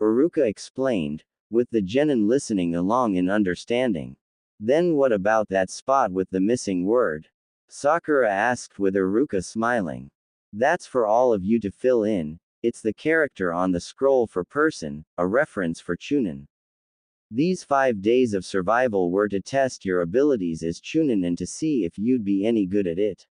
Uruka explained, with the genin listening along in understanding. Then what about that spot with the missing word? Sakura asked with Uruka smiling. That's for all of you to fill in, it's the character on the scroll for person, a reference for Chunin. These 5 days of survival were to test your abilities as Chunin and to see if you'd be any good at it.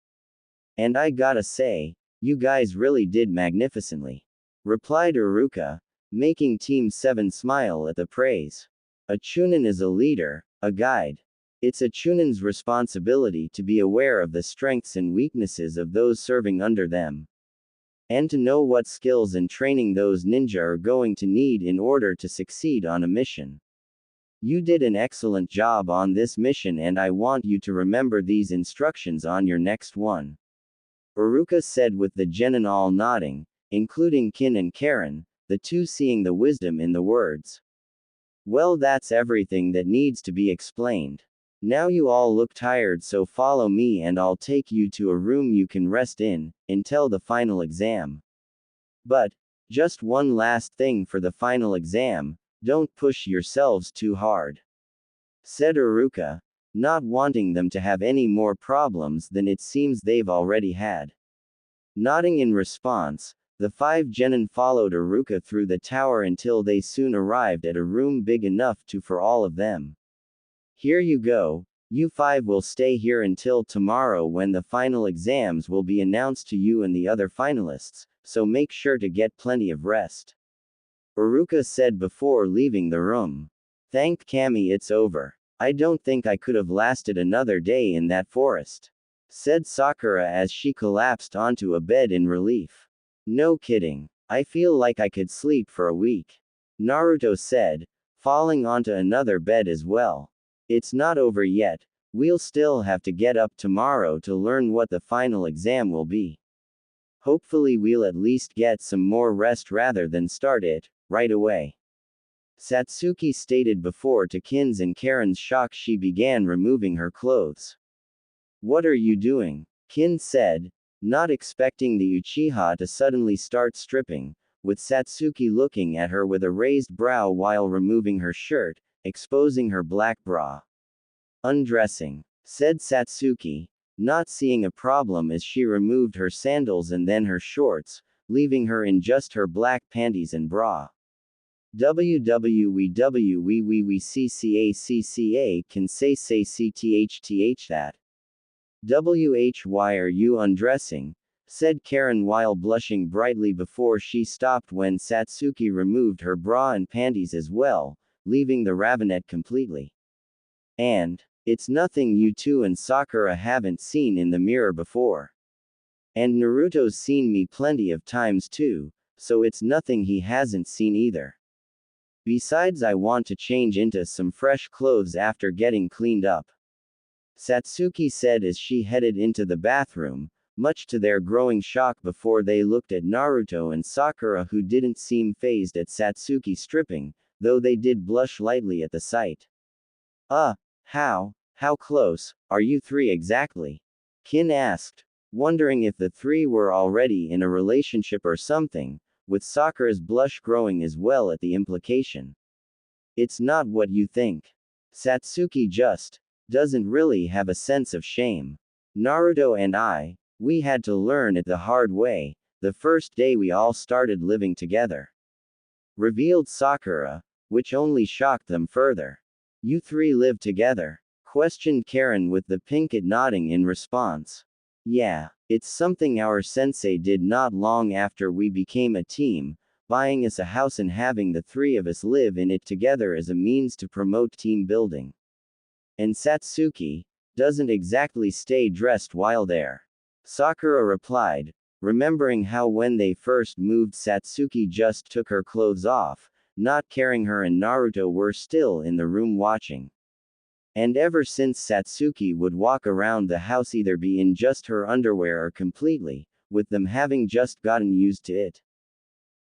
And I gotta say, you guys really did magnificently. Replied Uruka, making Team 7 smile at the praise. A Chunin is a leader, a guide. It's a Chunin's responsibility to be aware of the strengths and weaknesses of those serving under them. And to know what skills and training those ninja are going to need in order to succeed on a mission. You did an excellent job on this mission, and I want you to remember these instructions on your next one. Uruka said with the genin all nodding, including Kin and Karen, the two seeing the wisdom in the words. Well, that's everything that needs to be explained. Now you all look tired, so follow me and I'll take you to a room you can rest in, until the final exam. But, just one last thing for the final exam, don't push yourselves too hard. Said Uruka, not wanting them to have any more problems than it seems they've already had. Nodding in response, the 5 genin followed Uruka through the tower until they soon arrived at a room big enough for all of them. Here you go, you 5 will stay here until tomorrow when the final exams will be announced to you and the other finalists, so make sure to get plenty of rest. Uruka said before leaving the room. Thank Kami, it's over. I don't think I could have lasted another day in that forest. Said Sakura as she collapsed onto a bed in relief. No kidding. I feel like I could sleep for a week. Naruto said, falling onto another bed as well. It's not over yet, we'll still have to get up tomorrow to learn what the final exam will be. Hopefully we'll at least get some more rest rather than start it right away. Satsuki stated before to Kin's and Karen's shock she began removing her clothes. What are you doing? Kin said, not expecting the Uchiha to suddenly start stripping, with Satsuki looking at her with a raised brow while removing her shirt, exposing her black bra. Undressing, said Satsuki, not seeing a problem as she removed her sandals and then her shorts, leaving her in just her black panties and bra. WWEWWEWCCACCA can say CTHTH that. Why are you undressing? Said Karen while blushing brightly before she stopped when Satsuki removed her bra and panties as well, leaving the ravinette completely. And, it's nothing you two and Sakura haven't seen in the mirror before. And Naruto's seen me plenty of times too, so it's nothing he hasn't seen either. Besides, I want to change into some fresh clothes after getting cleaned up. Satsuki said as she headed into the bathroom, much to their growing shock before they looked at Naruto and Sakura, who didn't seem fazed at Satsuki stripping, though they did blush lightly at the sight. How close are you three exactly? Kin asked, wondering if the three were already in a relationship or something, with Sakura's blush growing as well at the implication. It's not what you think. Satsuki just doesn't really have a sense of shame. Naruto and we had to learn it the hard way, the first day we all started living together. Revealed Sakura, which only shocked them further. You three live together? Questioned Karen with the pinkett nodding in response. Yeah, it's something our sensei did not long after we became a team, buying us a house and having the three of us live in it together as a means to promote team building. And Satsuki doesn't exactly stay dressed while there. Sakura replied, remembering how when they first moved Satsuki just took her clothes off, not caring her and Naruto were still in the room watching. And ever since Satsuki would walk around the house either be in just her underwear or completely, with them having just gotten used to it.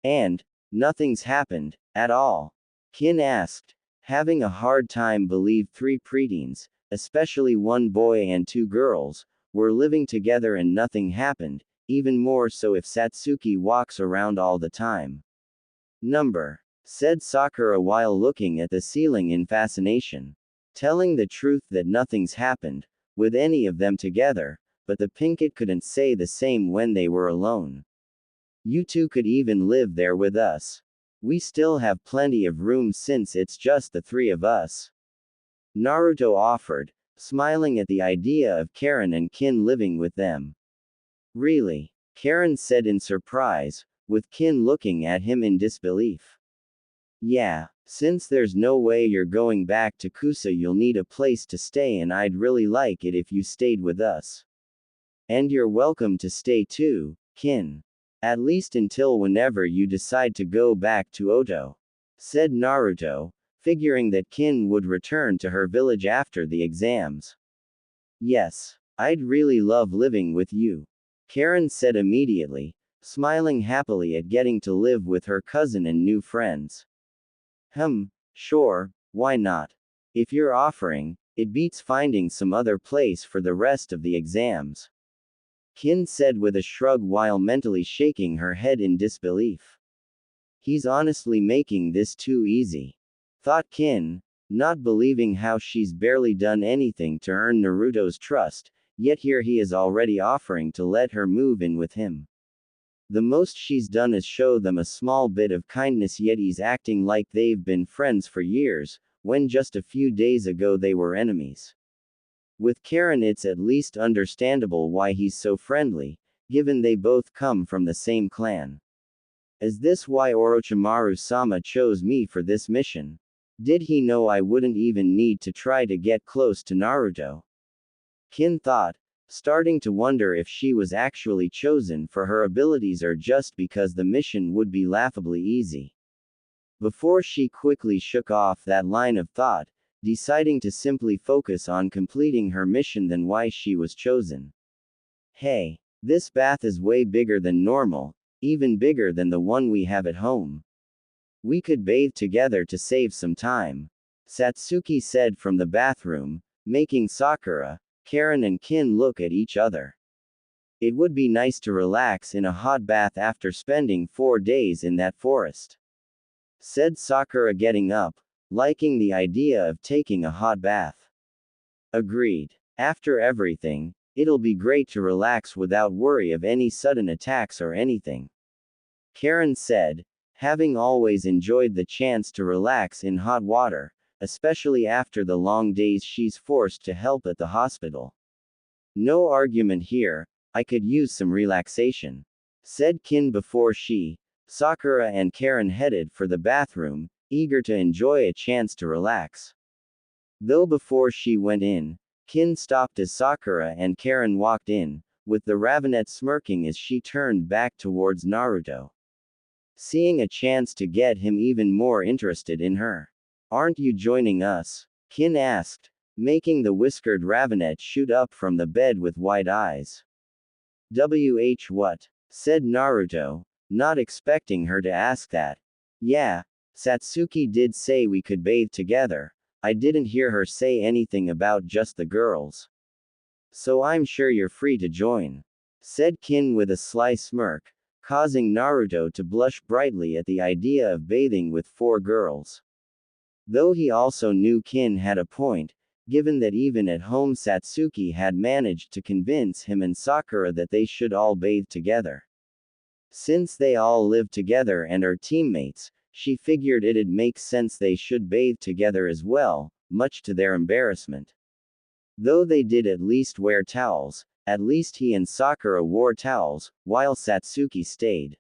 And, nothing's happened, at all? Kin asked, having a hard time believe three preteens, especially one boy and two girls, were living together and nothing happened, even more so if Satsuki walks around all the time. Number, said Sakura while looking at the ceiling in fascination. Telling the truth that nothing's happened, with any of them together, but the pinkett couldn't say the same when they were alone. You two could even live there with us. We still have plenty of room since it's just the three of us. Naruto offered, smiling at the idea of Karen and Kin living with them. Really? Karen said in surprise, with Kin looking at him in disbelief. Yeah, since there's no way you're going back to Kusa, you'll need a place to stay, and I'd really like it if you stayed with us. And you're welcome to stay too, Kin. At least until whenever you decide to go back to Oto. Said Naruto, figuring that Kin would return to her village after the exams. Yes, I'd really love living with you. Karen said immediately, smiling happily at getting to live with her cousin and new friends. Sure, why not? If you're offering, it beats finding some other place for the rest of the exams. Kin said with a shrug while mentally shaking her head in disbelief. He's honestly making this too easy. Thought Kin, not believing how she's barely done anything to earn Naruto's trust, yet here he is already offering to let her move in with him. The most she's done is show them a small bit of kindness, yet he's acting like they've been friends for years, when just a few days ago they were enemies. With Karen, it's at least understandable why he's so friendly, given they both come from the same clan. Is this why Orochimaru-sama chose me for this mission? Did he know I wouldn't even need to try to get close to Naruto? Kin thought, starting to wonder if she was actually chosen for her abilities or just because the mission would be laughably easy. Before she quickly shook off that line of thought, deciding to simply focus on completing her mission than why she was chosen. Hey, this bath is way bigger than normal, even bigger than the one we have at home. We could bathe together to save some time. Satsuki said from the bathroom, making Sakura, Karen and Kin look at each other. It would be nice to relax in a hot bath after spending 4 days in that forest. Said Sakura getting up, liking the idea of taking a hot bath. Agreed. After everything, it'll be great to relax without worry of any sudden attacks or anything. Karen said, having always enjoyed the chance to relax in hot water, especially after the long days she's forced to help at the hospital. No argument here, I could use some relaxation, said Kin before she, Sakura and Karen headed for the bathroom, eager to enjoy a chance to relax. Though before she went in, Kin stopped as Sakura and Karen walked in, with the Ravenet smirking as she turned back towards Naruto. Seeing a chance to get him even more interested in her. Aren't you joining us? Kin asked, making the whiskered Ravenet shoot up from the bed with wide eyes. What? Said Naruto, not expecting her to ask that. Yeah, Satsuki did say we could bathe together. I didn't hear her say anything about just the girls. So I'm sure you're free to join, said Kin with a sly smirk, causing Naruto to blush brightly at the idea of bathing with 4 girls. Though he also knew Kin had a point, given that even at home Satsuki had managed to convince him and Sakura that they should all bathe together. Since they all live together and are teammates, she figured it'd make sense they should bathe together as well, much to their embarrassment. Though they did at least wear towels, at least he and Sakura wore towels, while Satsuki stayed.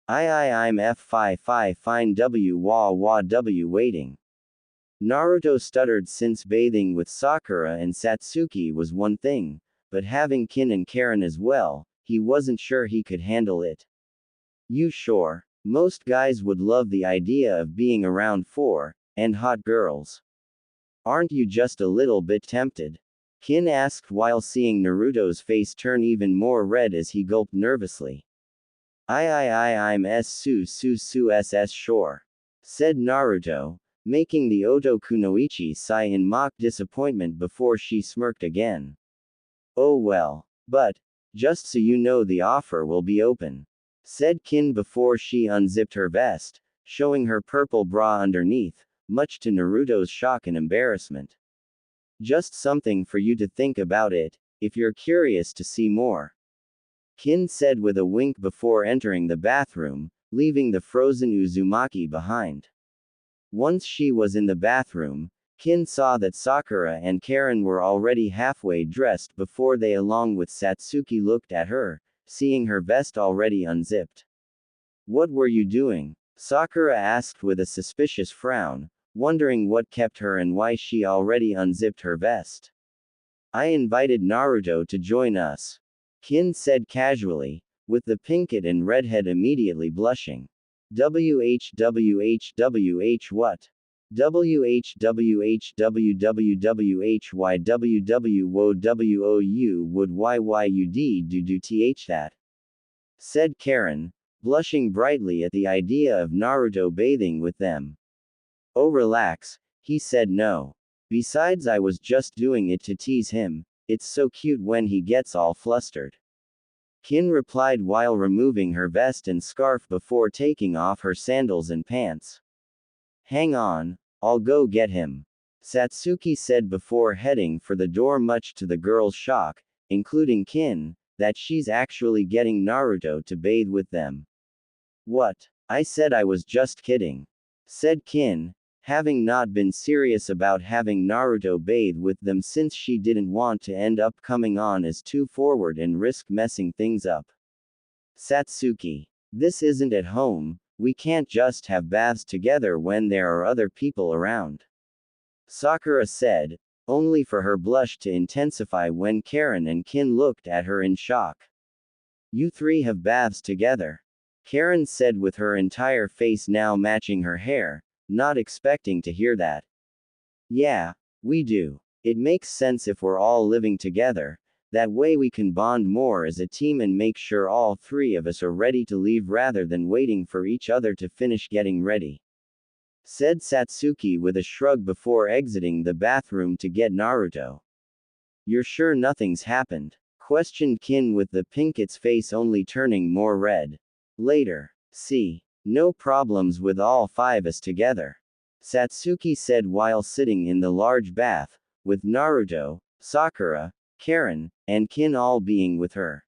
I'm F5 fine W waiting. Naruto stuttered since bathing with Sakura and Satsuki was one thing, but having Kin and Karen as well, he wasn't sure he could handle it. You sure? Most guys would love the idea of being around 4 and hot girls. Aren't you just a little bit tempted? Kin asked while seeing Naruto's face turn even more red as he gulped nervously. I'm su ss sure, said Naruto, making the Oto Kunoichi sigh in mock disappointment before she smirked again. Oh well. But, just so you know the offer will be open, said Kin before she unzipped her vest, showing her purple bra underneath, much to Naruto's shock and embarrassment. Just something for you to think about it, if you're curious to see more, Kin said with a wink before entering the bathroom, leaving the frozen Uzumaki behind. Once she was in the bathroom, Kin saw that Sakura and Karen were already halfway dressed before they along with Satsuki looked at her, seeing her vest already unzipped. What were you doing? Sakura asked with a suspicious frown, wondering what kept her and why she already unzipped her vest. I invited Naruto to join us, Kin said casually, with the pinkett and redhead immediately blushing. WH what? WHWHWWWHYWWWOWU would YYUD do th that, said Karen, blushing brightly at the idea of Naruto bathing with them. Oh relax, he said no. Besides I was just doing it to tease him, it's so cute when he gets all flustered. Kin replied while removing her vest and scarf before taking off her sandals and pants. Hang on, I'll go get him, Satsuki said before heading for the door, much to the girls' shock, including Kin, that she's actually getting Naruto to bathe with them. What? I said I was just kidding, said Kin, having not been serious about having Naruto bathe with them since she didn't want to end up coming on as too forward and risk messing things up. Satsuki, this isn't at home, we can't just have baths together when there are other people around, Sakura said, only for her blush to intensify when Karen and Kin looked at her in shock. You 3 have baths together, Karen said with her entire face now matching her hair, not expecting to hear that. Yeah, we do. It makes sense if we're all living together, that way we can bond more as a team and make sure all 3 of us are ready to leave rather than waiting for each other to finish getting ready, said Satsuki with a shrug before exiting the bathroom to get Naruto. You're sure nothing's happened? Questioned Kin with the pinket's face only turning more red. Later. See. No problems with all 5 us together, Satsuki said while sitting in the large bath, with Naruto, Sakura, Karen, and Kin all being with her.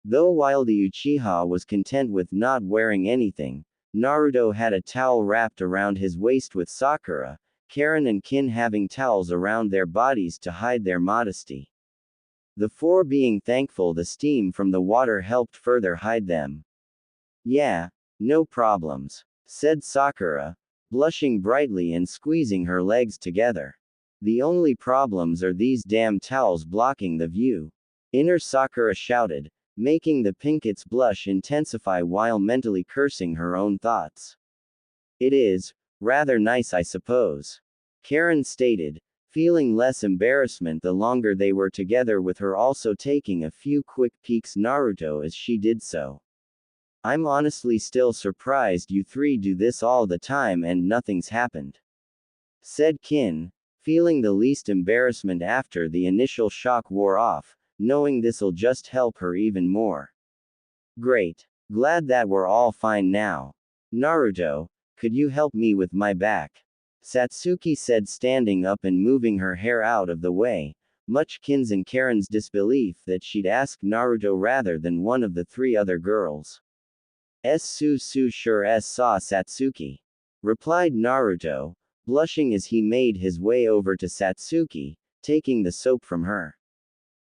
Though while the Uchiha was content with not wearing anything, Naruto had a towel wrapped around his waist with Sakura, Karen and Kin having towels around their bodies to hide their modesty. The four being thankful the steam from the water helped further hide them. Yeah, no problems, said Sakura, blushing brightly and squeezing her legs together. The only problems are these damn towels blocking the view. Inner Sakura shouted, making the Pinkets blush intensify while mentally cursing her own thoughts. It is rather nice, I suppose, Karen stated, feeling less embarrassment the longer they were together, with her also taking a few quick peeks Naruto as she did so. I'm honestly still surprised you three do this all the time and nothing's happened, said Kin, feeling the least embarrassment after the initial shock wore off, knowing this'll just help her even more. Great. Glad that we're all fine now. Naruto, could you help me with my back? Satsuki said, standing up and moving her hair out of the way, much Kin's and Karen's disbelief that she'd ask Naruto rather than one of the three other girls. Sure saw Satsuki, replied Naruto, blushing as he made his way over to Satsuki, taking the soap from her.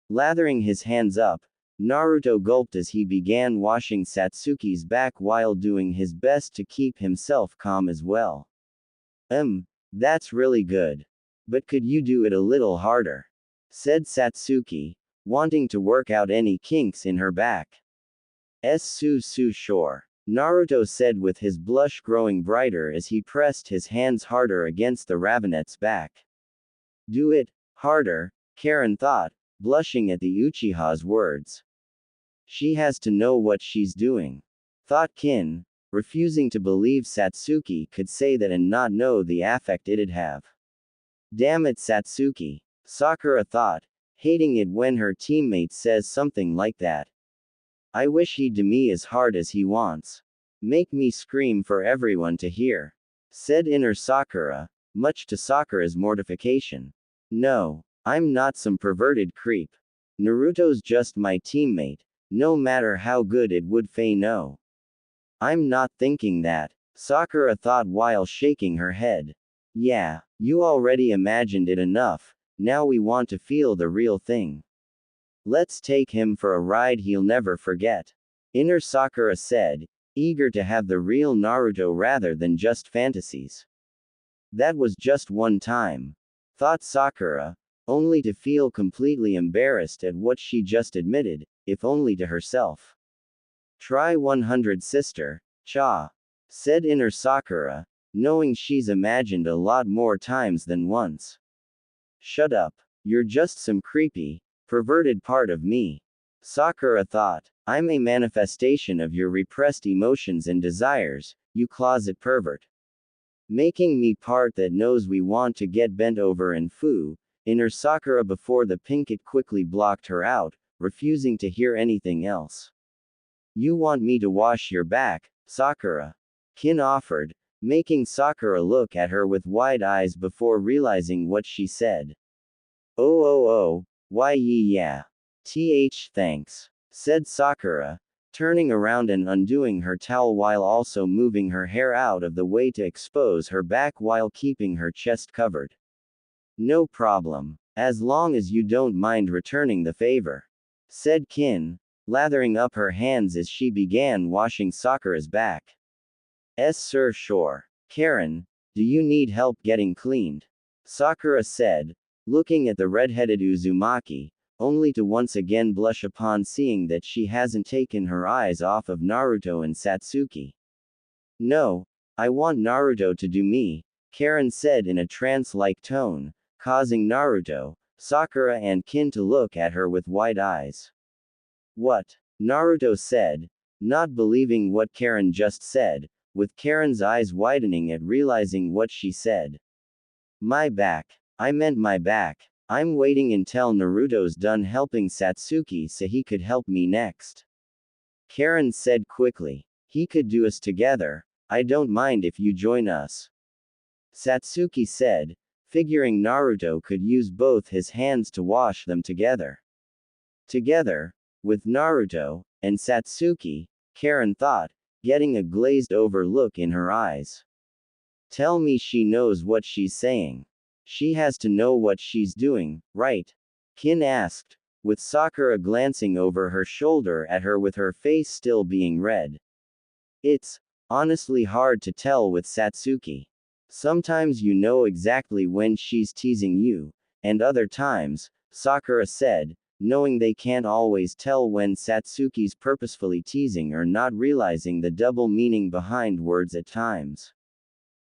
Lathering his hands up, Naruto gulped as he began washing Satsuki's back while doing his best to keep himself calm as well. That's really good. But could you do it a little harder? Said Satsuki, wanting to work out any kinks in her back. Sure. Naruto said with his blush growing brighter as he pressed his hands harder against the Ravenette's back. Do it harder, Karen thought, blushing at the Uchiha's words. She has to know what she's doing, thought Kin, refusing to believe Satsuki could say that and not know the affect it'd have. Damn it, Satsuki, Sakura thought, hating it when her teammate says something like that. I wish he'd do me as hard as he wants. Make me scream for everyone to hear, said inner Sakura, much to Sakura's mortification. No, I'm not some perverted creep. Naruto's just my teammate, no matter how good it would fey no. I'm not thinking that, Sakura thought while shaking her head. Yeah, you already imagined it enough, now we want to feel the real thing. Let's take him for a ride he'll never forget, inner Sakura said, eager to have the real Naruto rather than just fantasies. That was just one time, thought Sakura, only to feel completely embarrassed at what she just admitted, if only to herself. Try 100 sister, cha, said inner Sakura, knowing she's imagined a lot more times than once. Shut up, you're just some creepy, perverted part of me, Sakura thought. I'm a manifestation of your repressed emotions and desires, you closet pervert. Making me part that knows we want to get bent over and foo, inner Sakura before the Pinkett quickly blocked her out, refusing to hear anything else. You want me to wash your back, Sakura? Kin offered, making Sakura look at her with wide eyes before realizing what she said. Oh, why yeah. Thanks, said Sakura, turning around and undoing her towel while also moving her hair out of the way to expose her back while keeping her chest covered. No problem, as long as you don't mind returning the favor, said Kin, lathering up her hands as she began washing Sakura's back. Sure. Karen, do you need help getting cleaned? Sakura said, looking at the red-headed Uzumaki, only to once again blush upon seeing that she hasn't taken her eyes off of Naruto and Satsuki. No, I want Naruto to do me, Karen said in a trance-like tone, causing Naruto, Sakura and Kin to look at her with wide eyes. What? Naruto said, not believing what Karen just said, with Karen's eyes widening at realizing what she said. My back. I meant my back. I'm waiting until Naruto's done helping Satsuki so he could help me next. Karen said quickly. He could do us together, I don't mind if you join us. Satsuki said, figuring Naruto could use both his hands to wash them together. Together, with Naruto and Satsuki, Karen thought, getting a glazed-over look in her eyes. Tell me she knows what she's saying. She has to know what she's doing, right? Kin asked, with Sakura glancing over her shoulder at her with her face still being red. It's honestly hard to tell with Satsuki. Sometimes you know exactly when she's teasing you, and other times, Sakura said, knowing they can't always tell when Satsuki's purposefully teasing or not, realizing the double meaning behind words at times.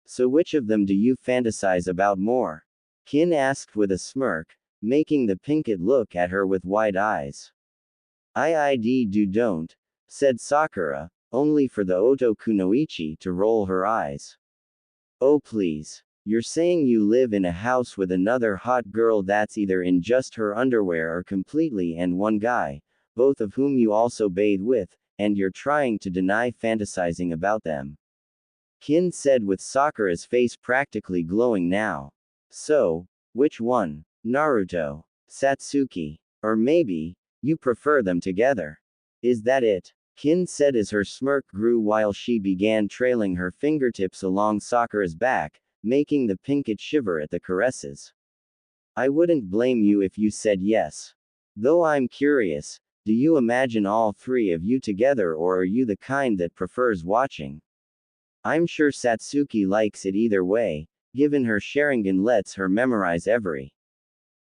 So which of them do you fantasize about more? Kin asked with a smirk, making the Pinkett look at her with wide eyes. Don't, said Sakura, only for the Oto Kunoichi to roll her eyes. Oh please. You're saying you live in a house with another hot girl that's either in just her underwear or completely, and one guy, both of whom you also bathe with, and you're trying to deny fantasizing about them. Kin said with Sakura's face practically glowing now. So, which one? Naruto, Satsuki, or maybe, you prefer them together? Is that it? Kin said as her smirk grew while she began trailing her fingertips along Sakura's back, making the Pinkett shiver at the caresses. I wouldn't blame you if you said yes. Though I'm curious, do you imagine all three of you together, or are you the kind that prefers watching? I'm sure Satsuki likes it either way, given her Sharingan lets her memorize every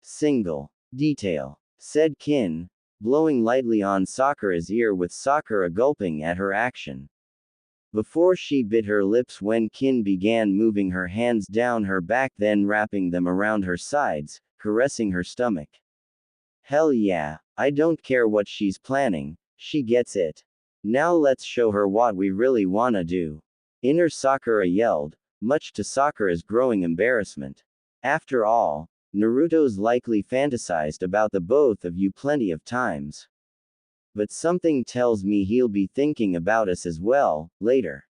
single detail, said Kin, blowing lightly on Sakura's ear with Sakura gulping at her action. Before she bit her lips when Kin began moving her hands down her back, then wrapping them around her sides, caressing her stomach. Hell yeah, I don't care what she's planning, she gets it. Now let's show her what we really wanna do. Inner Sakura yelled, much to Sakura's growing embarrassment. After all, Naruto's likely fantasized about the both of you plenty of times. But something tells me he'll be thinking about us as well, later.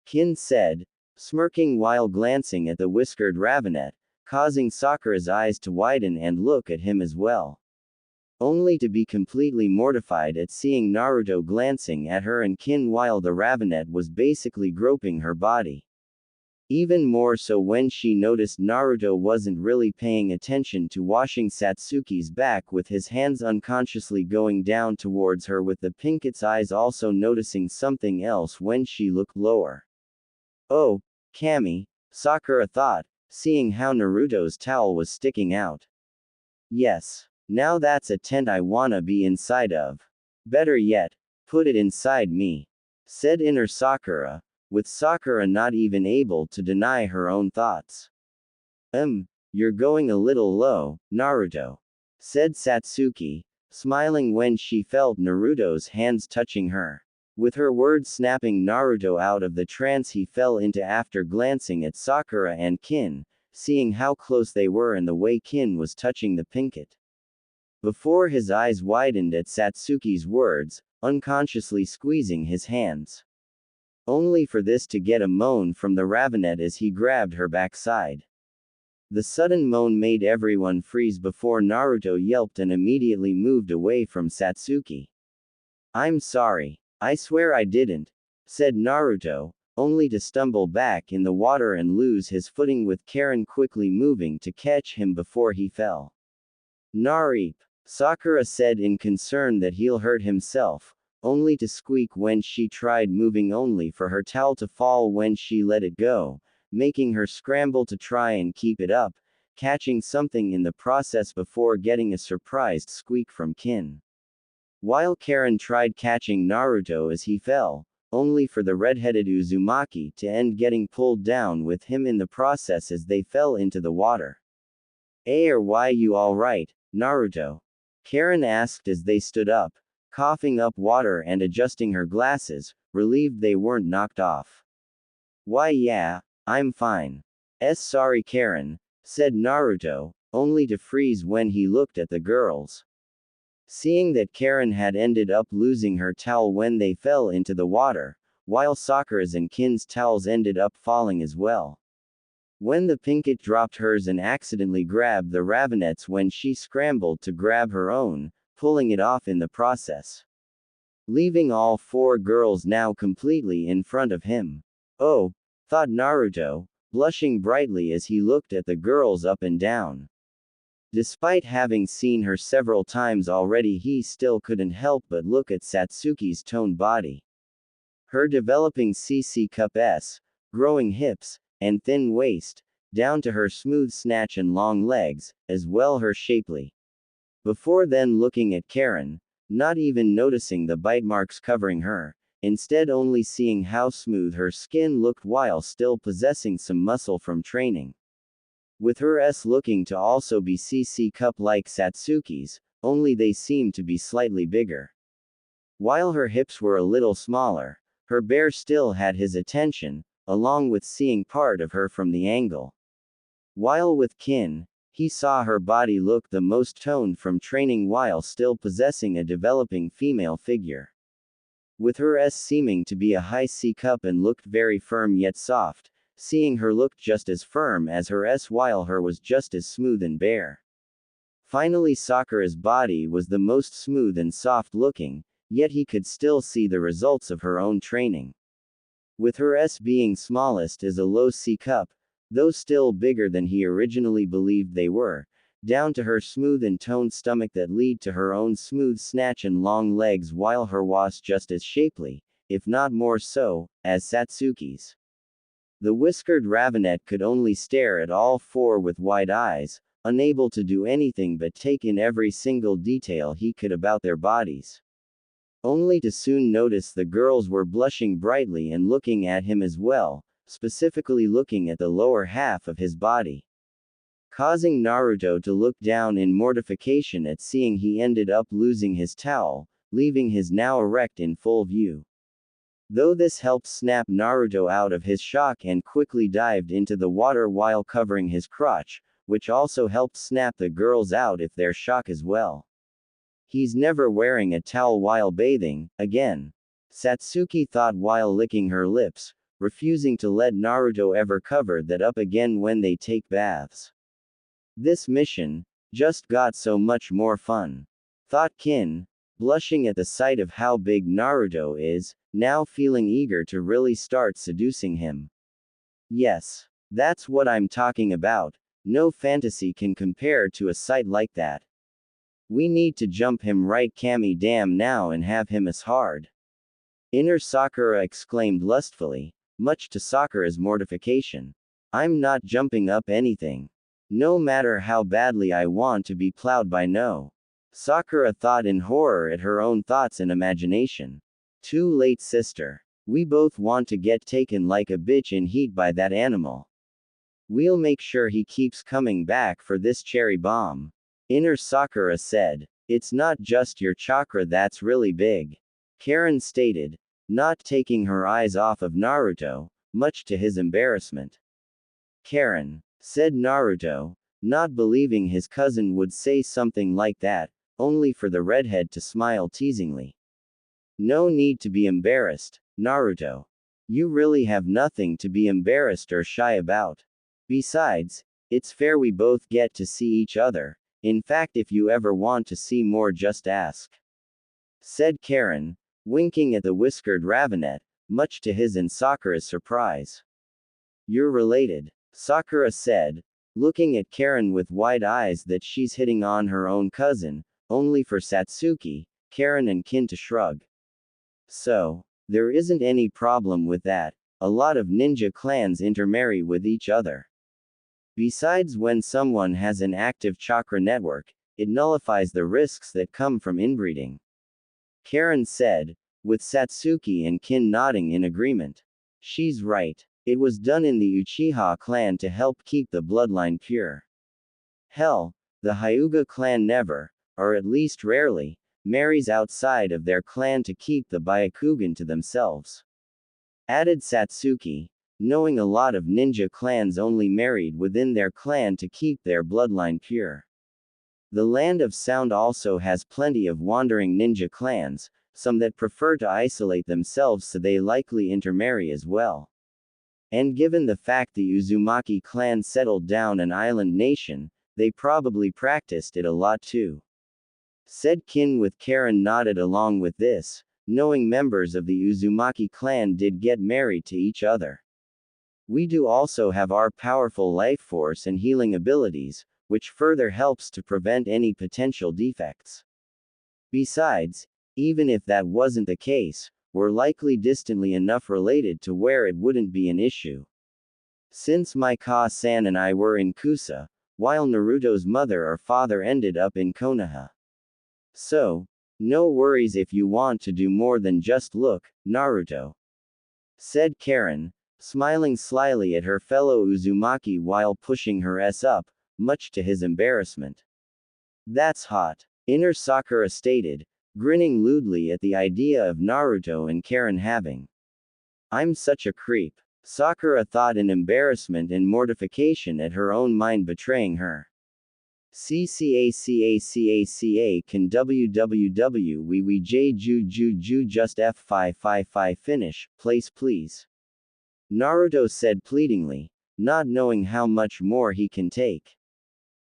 Kin said, smirking while glancing at the whiskered Ravenet, causing Sakura's eyes to widen and look at him as well. Only to be completely mortified at seeing Naruto glancing at her and Kin while the Ravenet was basically groping her body. Even more so when she noticed Naruto wasn't really paying attention to washing Satsuki's back with his hands, unconsciously going down towards her with the Pinkett's eyes also noticing something else when she looked lower. Oh, Kami, Sakura thought, seeing how Naruto's towel was sticking out. Yes. Now that's a tent I wanna be inside of. Better yet, put it inside me, said inner Sakura, with Sakura not even able to deny her own thoughts. You're going a little low, Naruto, said Satsuki, smiling when she felt Naruto's hands touching her. With her words snapping Naruto out of the trance he fell into after glancing at Sakura and Kin, seeing how close they were and the way Kin was touching the Pinkett. Before his eyes widened at Satsuki's words, unconsciously squeezing his hands. Only for this to get a moan from the Ravenet as he grabbed her backside. The sudden moan made everyone freeze before Naruto yelped and immediately moved away from Satsuki. I'm sorry. I swear I didn't, said Naruto, only to stumble back in the water and lose his footing with Karen quickly moving to catch him before he fell. Nareep, Sakura said in concern that he'll hurt himself, only to squeak when she tried moving, only for her towel to fall when she let it go, making her scramble to try and keep it up, catching something in the process before getting a surprised squeak from Kin. While Karen tried catching Naruto as he fell, only for the red-headed Uzumaki to end getting pulled down with him in the process as they fell into the water. Are why you alright, Naruto? Karen asked as they stood up, coughing up water and adjusting her glasses, relieved they weren't knocked off. Why yeah, I'm fine. Sorry Karen, said Naruto, only to freeze when he looked at the girls. Seeing that Karen had ended up losing her towel when they fell into the water, while Sakura's and Kin's towels ended up falling as well. When the Pinkett dropped hers and accidentally grabbed the Ravenet's when she scrambled to grab her own, pulling it off in the process. leaving all four girls now completely in front of him. Oh, thought Naruto, blushing brightly as he looked at the girls up and down. Despite having seen her several times already, he still couldn't help but look at Satsuki's toned body. Her developing CC cup S, growing hips, and thin waist, down to her smooth snatch and long legs, as well her shapely. Before then looking at Karen, not even noticing the bite marks covering her, instead only seeing how smooth her skin looked while still possessing some muscle from training. With her S looking to also be CC cup like Satsuki's, only they seemed to be slightly bigger. While her hips were a little smaller, her bear still had his attention, along with seeing part of her from the angle. While with Kin, he saw her body look the most toned from training while still possessing a developing female figure. With her S seeming to be a high C cup and looked very firm yet soft, seeing her looked just as firm as her S while her was just as smooth and bare. Finally Sakura's body was the most smooth and soft looking, yet he could still see the results of her own training. With her S being smallest as a low C cup, though still bigger than he originally believed they were, down to her smooth and toned stomach that lead to her own smooth snatch and long legs while her was just as shapely, if not more so, as Satsuki's. The whiskered ravenet could only stare at all four with wide eyes, unable to do anything but take in every single detail he could about their bodies. Only to soon notice the girls were blushing brightly and looking at him as well, specifically looking at the lower half of his body. Causing Naruto to look down in mortification at seeing he ended up losing his towel, leaving his now erect in full view. Though this helped snap Naruto out of his shock and quickly dived into the water while covering his crotch, which also helped snap the girls out of their shock as well. He's never wearing a towel while bathing, again. Satsuki thought while licking her lips, refusing to let Naruto ever cover that up again when they take baths. This mission just got so much more fun. Thought Kin, blushing at the sight of how big Naruto is, now feeling eager to really start seducing him. Yes, that's what I'm talking about. No fantasy can compare to a sight like that. We need to jump him right Kami damn now and have him as hard. Inner Sakura exclaimed lustfully, much to Sakura's mortification. I'm not jumping up anything. No matter how badly I want to be plowed by no. Sakura thought in horror at her own thoughts and imagination. Too late sister. We both want to get taken like a bitch in heat by that animal. We'll make sure he keeps coming back for this cherry bomb. Inner Sakura said. It's not just your chakra that's really big. Karen stated, not taking her eyes off of Naruto, much to his embarrassment. Karen, said Naruto, not believing his cousin would say something like that, only for the redhead to smile teasingly. No need to be embarrassed, Naruto. You really have nothing to be embarrassed or shy about. Besides, it's fair we both get to see each other. In fact, if you ever want to see more, just ask. Said Karen, winking at the whiskered ravenet, much to his and Sakura's surprise. You're related, Sakura said, looking at Karen with wide eyes that she's hitting on her own cousin, only for Satsuki, Karen and Kin to shrug. So, there isn't any problem with that. A lot of ninja clans intermarry with each other. Besides, when someone has an active chakra network, it nullifies the risks that come from inbreeding. Karen said, with Satsuki and Kin nodding in agreement. She's right. It was done in the Uchiha clan to help keep the bloodline pure. Hell, the Hyuga clan never, or at least rarely, marries outside of their clan to keep the Byakugan to themselves. Added Satsuki, knowing a lot of ninja clans only married within their clan to keep their bloodline pure. The Land of Sound also has plenty of wandering ninja clans, some that prefer to isolate themselves, so they likely intermarry as well. And given the fact the Uzumaki clan settled down an island nation, they probably practiced it a lot too. Said Kin with Karen nodded along with this, knowing members of the Uzumaki clan did get married to each other. We do also have our powerful life force and healing abilities, which further helps to prevent any potential defects. Besides, even if that wasn't the case, we're likely distantly enough related to where it wouldn't be an issue. Since my Ka-san and I were in Kusa, while Naruto's mother or father ended up in Konoha. So, no worries if you want to do more than just look, Naruto, said Karen, smiling slyly at her fellow Uzumaki while pushing her up, much to his embarrassment. That's hot, Inner Sakura stated, grinning lewdly at the idea of Naruto and Karen having. I'm such a creep, Sakura thought in embarrassment and mortification at her own mind betraying her. CCACACACA can www we j ju ju ju just F555 finish, place please. Naruto said pleadingly, not knowing how much more he can take.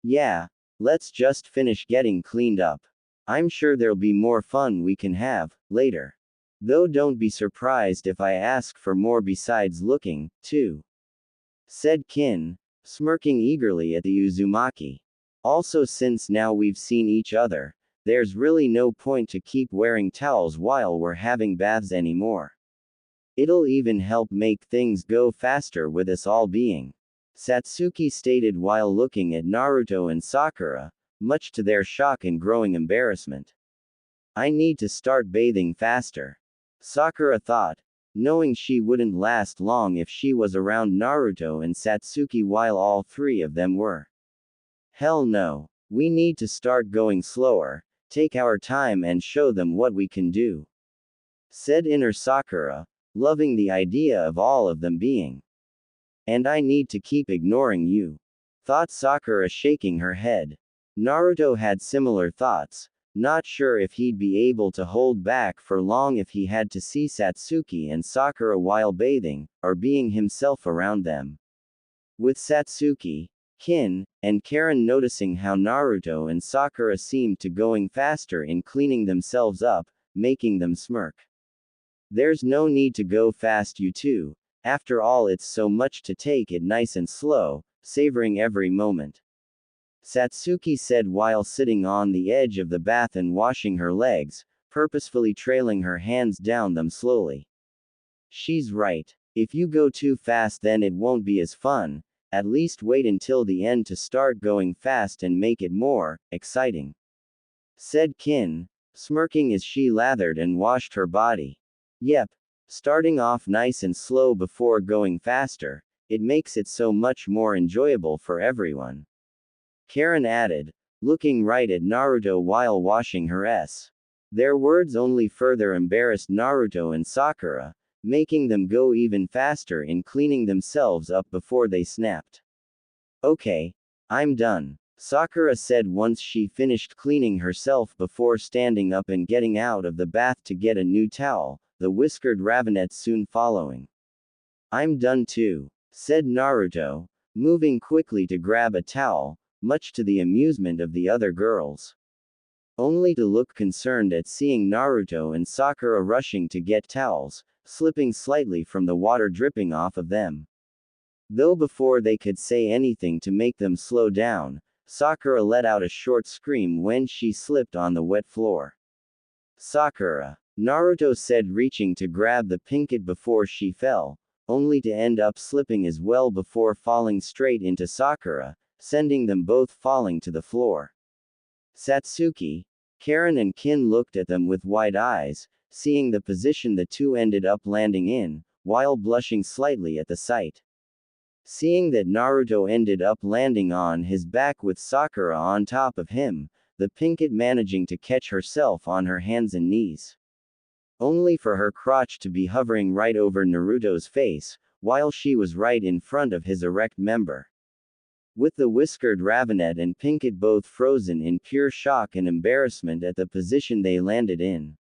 Yeah, let's just finish getting cleaned up. I'm sure there'll be more fun we can have, later. Though don't be surprised if I ask for more besides looking, too, said Kin, smirking eagerly at the Uzumaki. Also, since now we've seen each other, there's really no point to keep wearing towels while we're having baths anymore. It'll even help make things go faster with us all being. Satsuki stated while looking at Naruto and Sakura, much to their shock and growing embarrassment. I need to start bathing faster, Sakura thought, knowing she wouldn't last long if she was around Naruto and Satsuki while all three of them were. Hell no. We need to start going slower, take our time and show them what we can do, said Inner Sakura, loving the idea of all of them being. And I need to keep ignoring you, thought Sakura, shaking her head. Naruto had similar thoughts, not sure if he'd be able to hold back for long if he had to see Satsuki and Sakura while bathing, or being himself around them. With Satsuki, Kin, and Karen noticing how Naruto and Sakura seemed to going faster in cleaning themselves up, making them smirk. There's no need to go fast you two, after all it's so much to take it nice and slow, savoring every moment, Satsuki said while sitting on the edge of the bath and washing her legs, purposefully trailing her hands down them slowly. She's right. If you go too fast then it won't be as fun. At least wait until the end to start going fast and make it more exciting, said Kin, smirking as she lathered and washed her body. Yep, starting off nice and slow before going faster, it makes it so much more enjoyable for everyone, Karen added, looking right at Naruto while washing her s. Their words only further embarrassed Naruto and Sakura, making them go even faster in cleaning themselves up before they snapped. Okay, I'm done, Sakura said once she finished cleaning herself before standing up and getting out of the bath to get a new towel, the whiskered ravenet soon following. I'm done too, said Naruto, moving quickly to grab a towel, much to the amusement of the other girls, only to look concerned at seeing Naruto and Sakura rushing to get towels, slipping slightly from the water dripping off of them. Though before they could say anything to make them slow down, Sakura let out a short scream when she slipped on the wet floor. Sakura, Naruto said, reaching to grab the pinket before she fell, only to end up slipping as well before falling straight into Sakura, sending them both falling to the floor. Satsuki, Karen and Kin looked at them with wide eyes, seeing the position the two ended up landing in, while blushing slightly at the sight. Seeing that Naruto ended up landing on his back with Sakura on top of him, the pinket managing to catch herself on her hands and knees, only for her crotch to be hovering right over Naruto's face, while she was right in front of his erect member. With the whiskered ravenet and pinket both frozen in pure shock and embarrassment at the position they landed in.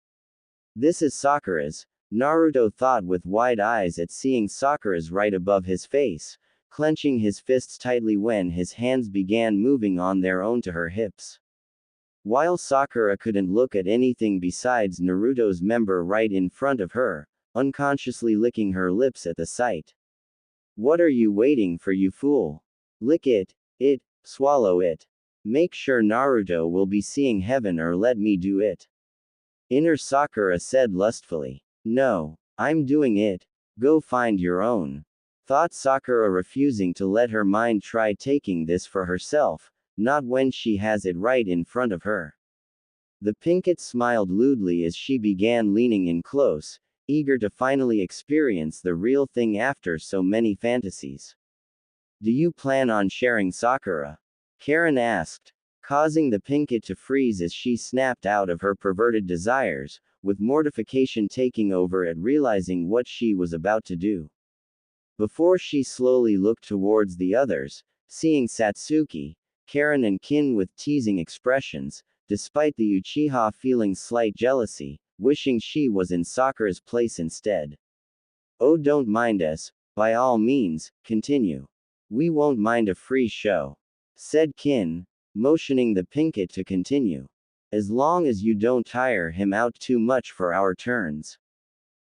This is Sakura's, Naruto thought with wide eyes at seeing Sakura's right above his face, clenching his fists tightly when his hands began moving on their own to her hips. While Sakura couldn't look at anything besides Naruto's member right in front of her, unconsciously licking her lips at the sight. What are you waiting for, you fool? Lick it, swallow it. Make sure Naruto will be seeing heaven or let me do it. Inner Sakura said lustfully. No, I'm doing it. Go find your own. Thought Sakura, refusing to let her mind try taking this for herself, not when she has it right in front of her. The Pinkett smiled lewdly as she began leaning in close, eager to finally experience the real thing after so many fantasies. Do you plan on sharing, Sakura? Karen asked, causing the Pinkett to freeze as she snapped out of her perverted desires, with mortification taking over at realizing what she was about to do. Before she slowly looked towards the others, seeing Satsuki, Karen and Kin with teasing expressions, despite the Uchiha feeling slight jealousy, wishing she was in Sakura's place instead. Oh, don't mind us, by all means, continue. We won't mind a free show, said Kin, motioning the Pinkett to continue. As long as you don't tire him out too much for our turns.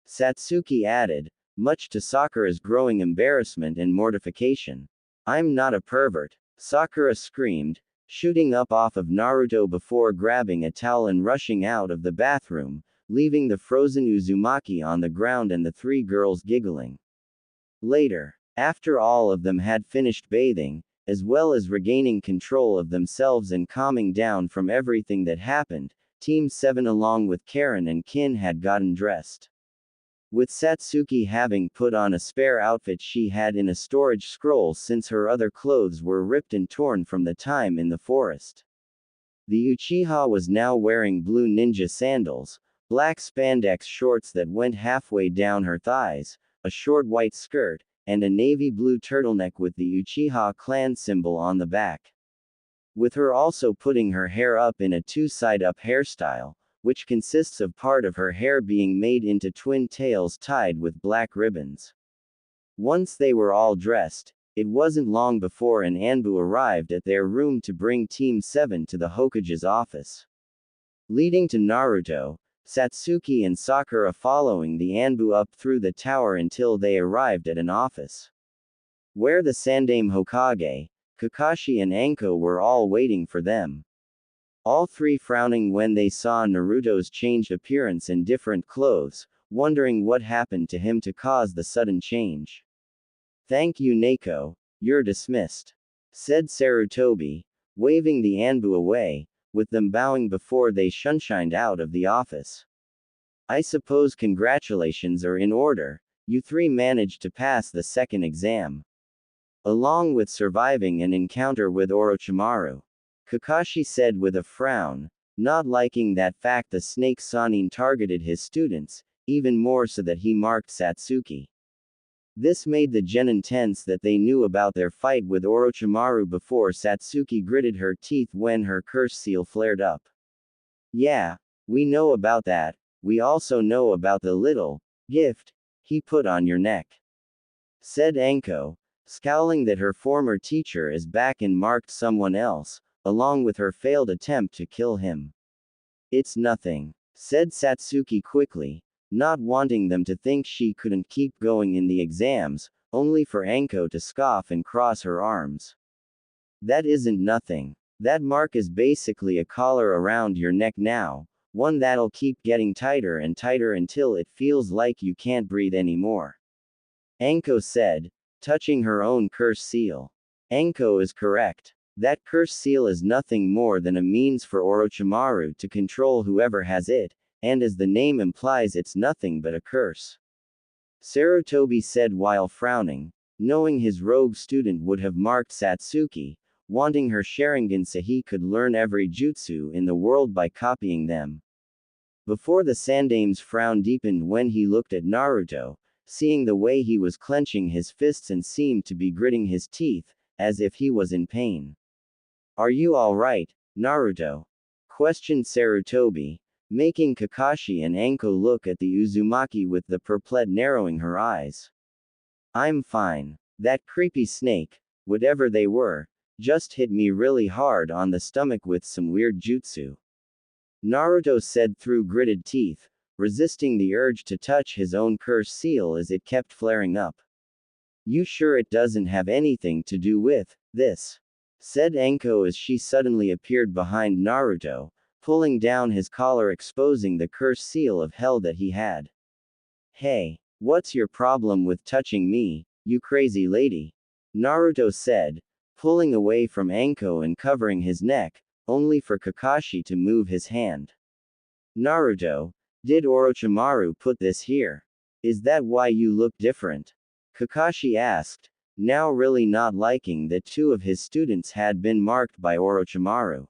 Satsuki added, much to Sakura's growing embarrassment and mortification. I'm not a pervert, Sakura screamed, shooting up off of Naruto before grabbing a towel and rushing out of the bathroom, leaving the frozen Uzumaki on the ground and the three girls giggling. Later, after all of them had finished bathing, as well as regaining control of themselves and calming down from everything that happened, Team 7 along with Karen and Kin had gotten dressed. With Satsuki having put on a spare outfit she had in a storage scroll since her other clothes were ripped and torn from the time in the forest. The Uchiha was now wearing blue ninja sandals, black spandex shorts that went halfway down her thighs, a short white skirt, and a navy blue turtleneck with the Uchiha clan symbol on the back. With her also putting her hair up in a two-side-up hairstyle, which consists of part of her hair being made into twin tails tied with black ribbons. Once they were all dressed, it wasn't long before an Anbu arrived at their room to bring Team 7 to the Hokage's office. Leading to Naruto, Satsuki and Sakura following the Anbu up through the tower until they arrived at an office, where the Sandaime Hokage, Kakashi and Anko were all waiting for them. All three frowning when they saw Naruto's changed appearance and different clothes, wondering what happened to him to cause the sudden change. Thank you, Neko, you're dismissed, said Sarutobi, waving the Anbu away, with them bowing before they shunshined out of the office. I suppose congratulations are in order, you three managed to pass the second exam. Along with surviving an encounter with Orochimaru, Kakashi said with a frown, not liking that fact the snake Sanin targeted his students, even more so that he marked Satsuki. This made the genin tense that they knew about their fight with Orochimaru before Satsuki gritted her teeth when her curse seal flared up. Yeah, we know about that, we also know about the little gift he put on your neck, said Anko, scowling that her former teacher is back and marked someone else, along with her failed attempt to kill him. It's nothing, said Satsuki quickly, not wanting them to think she couldn't keep going in the exams, only for Anko to scoff and cross her arms. That isn't nothing. That mark is basically a collar around your neck now, one that'll keep getting tighter and tighter until it feels like you can't breathe anymore, Anko said, touching her own curse seal. Anko is correct. That curse seal is nothing more than a means for Orochimaru to control whoever has it, and as the name implies it's nothing but a curse, Sarutobi said while frowning, knowing his rogue student would have marked Satsuki, wanting her Sharingan so he could learn every jutsu in the world by copying them. Before the Sandaime's frown deepened when he looked at Naruto, seeing the way he was clenching his fists and seemed to be gritting his teeth, as if he was in pain. Are you alright, Naruto? Questioned Sarutobi, making Kakashi and Anko look at the Uzumaki with the perplexed narrowing her eyes. I'm fine. That creepy snake, whatever they were, just hit me really hard on the stomach with some weird jutsu. Naruto said through gritted teeth, resisting the urge to touch his own curse seal as it kept flaring up. You sure it doesn't have anything to do with this? Said Enko as she suddenly appeared behind Naruto, pulling down his collar exposing the curse seal of hell that he had. Hey, what's your problem with touching me, you crazy lady? Naruto said, pulling away from Enko and covering his neck, only for Kakashi to move his hand. Naruto, did Orochimaru put this here? Is that why you look different? Kakashi asked, now really not liking that two of his students had been marked by Orochimaru.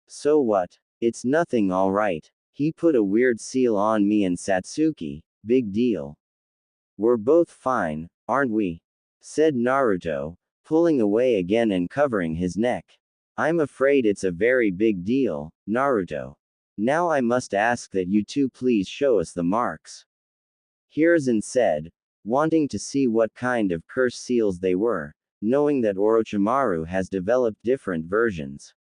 So what? It's nothing, alright. He put a weird seal on me and Satsuki, big deal. We're both fine, aren't we? Said Naruto, pulling away again and covering his neck. I'm afraid it's a very big deal, Naruto. Now I must ask that you two please show us the marks. Hiruzen said, wanting to see what kind of curse seals they were, knowing that Orochimaru has developed different versions.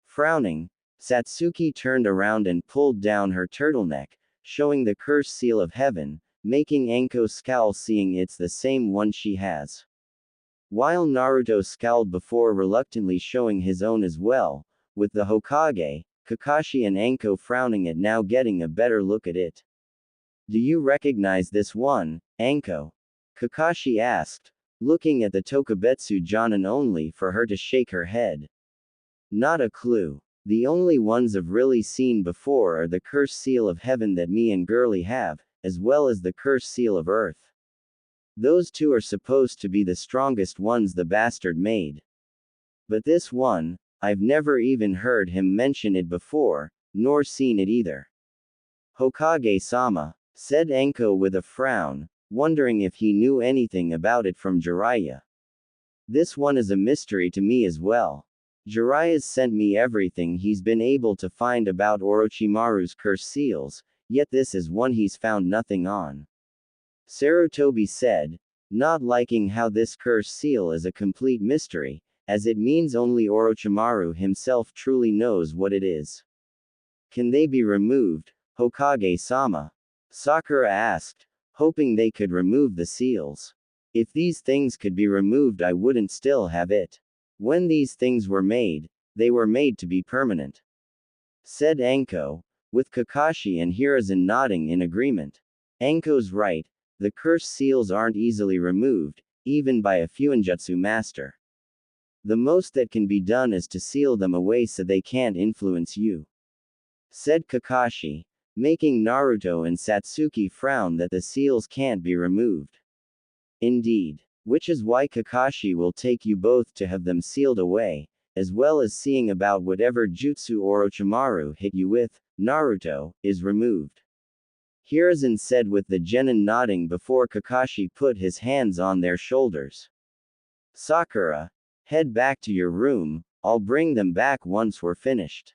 Frowning, Satsuki turned around and pulled down her turtleneck, showing the curse seal of heaven, making Enko scowl seeing it's the same one she has. While Naruto scowled before reluctantly showing his own as well, with the Hokage, Kakashi and Enko frowning at now getting a better look at it. Do you recognize this one, Enko? Kakashi asked, looking at the Tokubetsu Jonin only for her to shake her head. Not a clue. The only ones I've really seen before are the curse seal of heaven that me and Girly have, as well as the curse seal of earth. Those two are supposed to be the strongest ones the bastard made. But this one, I've never even heard him mention it before, nor seen it either. Hokage-sama, said Enko with a frown, wondering if he knew anything about it from Jiraiya. This one is a mystery to me as well. Jiraiya's sent me everything he's been able to find about Orochimaru's curse seals, yet this is one he's found nothing on. Sarutobi said, not liking how this curse seal is a complete mystery, as it means only Orochimaru himself truly knows what it is. Can they be removed, Hokage-sama? Sakura asked, hoping they could remove the seals. If these things could be removed, I wouldn't still have it. When these things were made, they were made to be permanent. Said Enko, with Kakashi and Hiruzen nodding in agreement. Enko's right, the curse seals aren't easily removed, even by a Fuinjutsu master. The most that can be done is to seal them away so they can't influence you. Said Kakashi, making Naruto and Satsuki frown that the seals can't be removed. Indeed. Which is why Kakashi will take you both to have them sealed away, as well as seeing about whatever jutsu Orochimaru hit you with, Naruto, is removed. Hiruzen said with the genin nodding before Kakashi put his hands on their shoulders. Sakura, head back to your room, I'll bring them back once we're finished.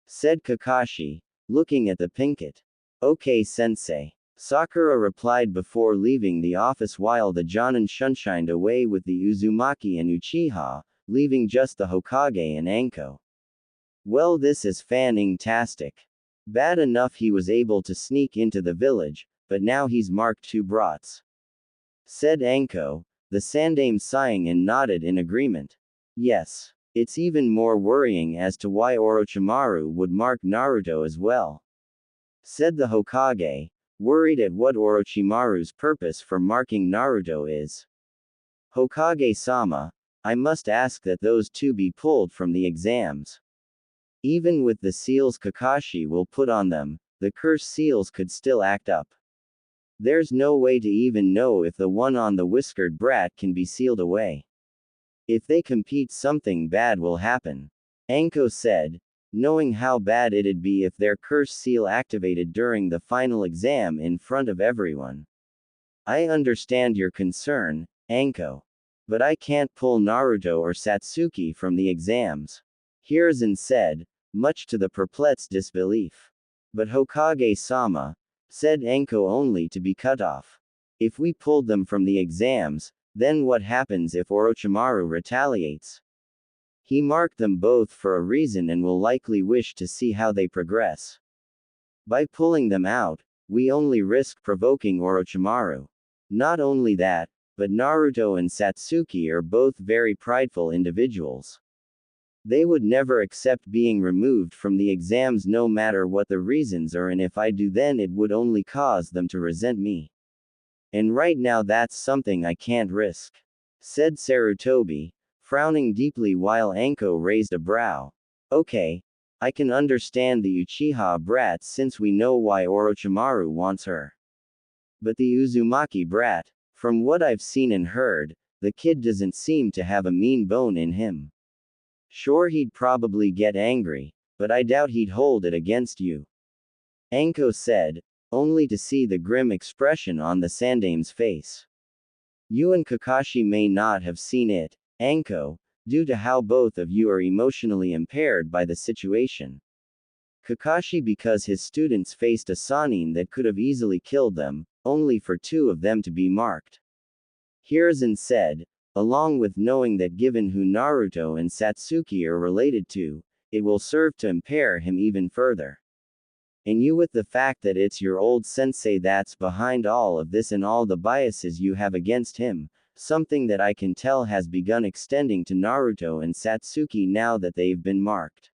Said Kakashi, looking at the Pinkett. Okay sensei. Sakura replied before leaving the office while the Jonin shunshined away with the Uzumaki and Uchiha, leaving just the Hokage and Enko. Well, this is fantastic. Bad enough he was able to sneak into the village, but now he's marked 2 brats. Said Enko, the Sandame sighing and nodded in agreement. Yes. It's even more worrying as to why Orochimaru would mark Naruto as well. Said the Hokage, worried at what Orochimaru's purpose for marking Naruto is. Hokage-sama, I must ask that those two be pulled from the exams. Even with the seals Kakashi will put on them, the curse seals could still act up. There's no way to even know if the one on the whiskered brat can be sealed away. If they compete, something bad will happen. Enko said, knowing how bad it'd be if their curse seal activated during the final exam in front of everyone. I understand your concern, Enko. But I can't pull Naruto or Satsuki from the exams. Hiruzen said, much to the perplexed disbelief. But Hokage-sama, said Enko only to be cut off. If we pulled them from the exams, then what happens if Orochimaru retaliates? He marked them both for a reason and will likely wish to see how they progress. By pulling them out, we only risk provoking Orochimaru. Not only that, but Naruto and Satsuki are both very prideful individuals. They would never accept being removed from the exams no matter what the reasons are, and if I do, then it would only cause them to resent me. And right now that's something I can't risk, said Sarutobi, frowning deeply while Anko raised a brow. Okay, I can understand the Uchiha brat since we know why Orochimaru wants her. But the Uzumaki brat, from what I've seen and heard, the kid doesn't seem to have a mean bone in him. Sure, he'd probably get angry, but I doubt he'd hold it against you, Anko said, only to see the grim expression on the Sandame's face. You and Kakashi may not have seen it, Anko, due to how both of you are emotionally impaired by the situation. Kakashi because his students faced a Sannin that could have easily killed them, only for two of them to be marked. Hiruzen said, along with knowing that given who Naruto and Satsuki are related to, it will serve to impair him even further. And you with the fact that it's your old sensei that's behind all of this and all the biases you have against him, something that I can tell has begun extending to Naruto and Satsuki now that they've been marked,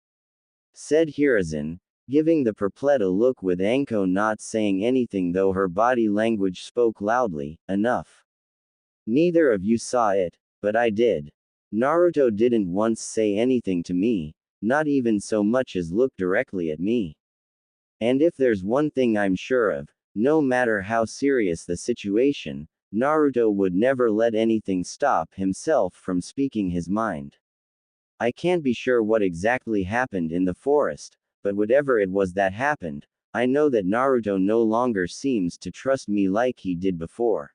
said Hiruzen, giving the perplexed a look with Anko not saying anything though her body language spoke loudly, enough. Neither of you saw it, but I did. Naruto didn't once say anything to me, not even so much as look directly at me. And if there's one thing I'm sure of, no matter how serious the situation, Naruto would never let anything stop himself from speaking his mind. I can't be sure what exactly happened in the forest, but whatever it was that happened, I know that Naruto no longer seems to trust me like he did before,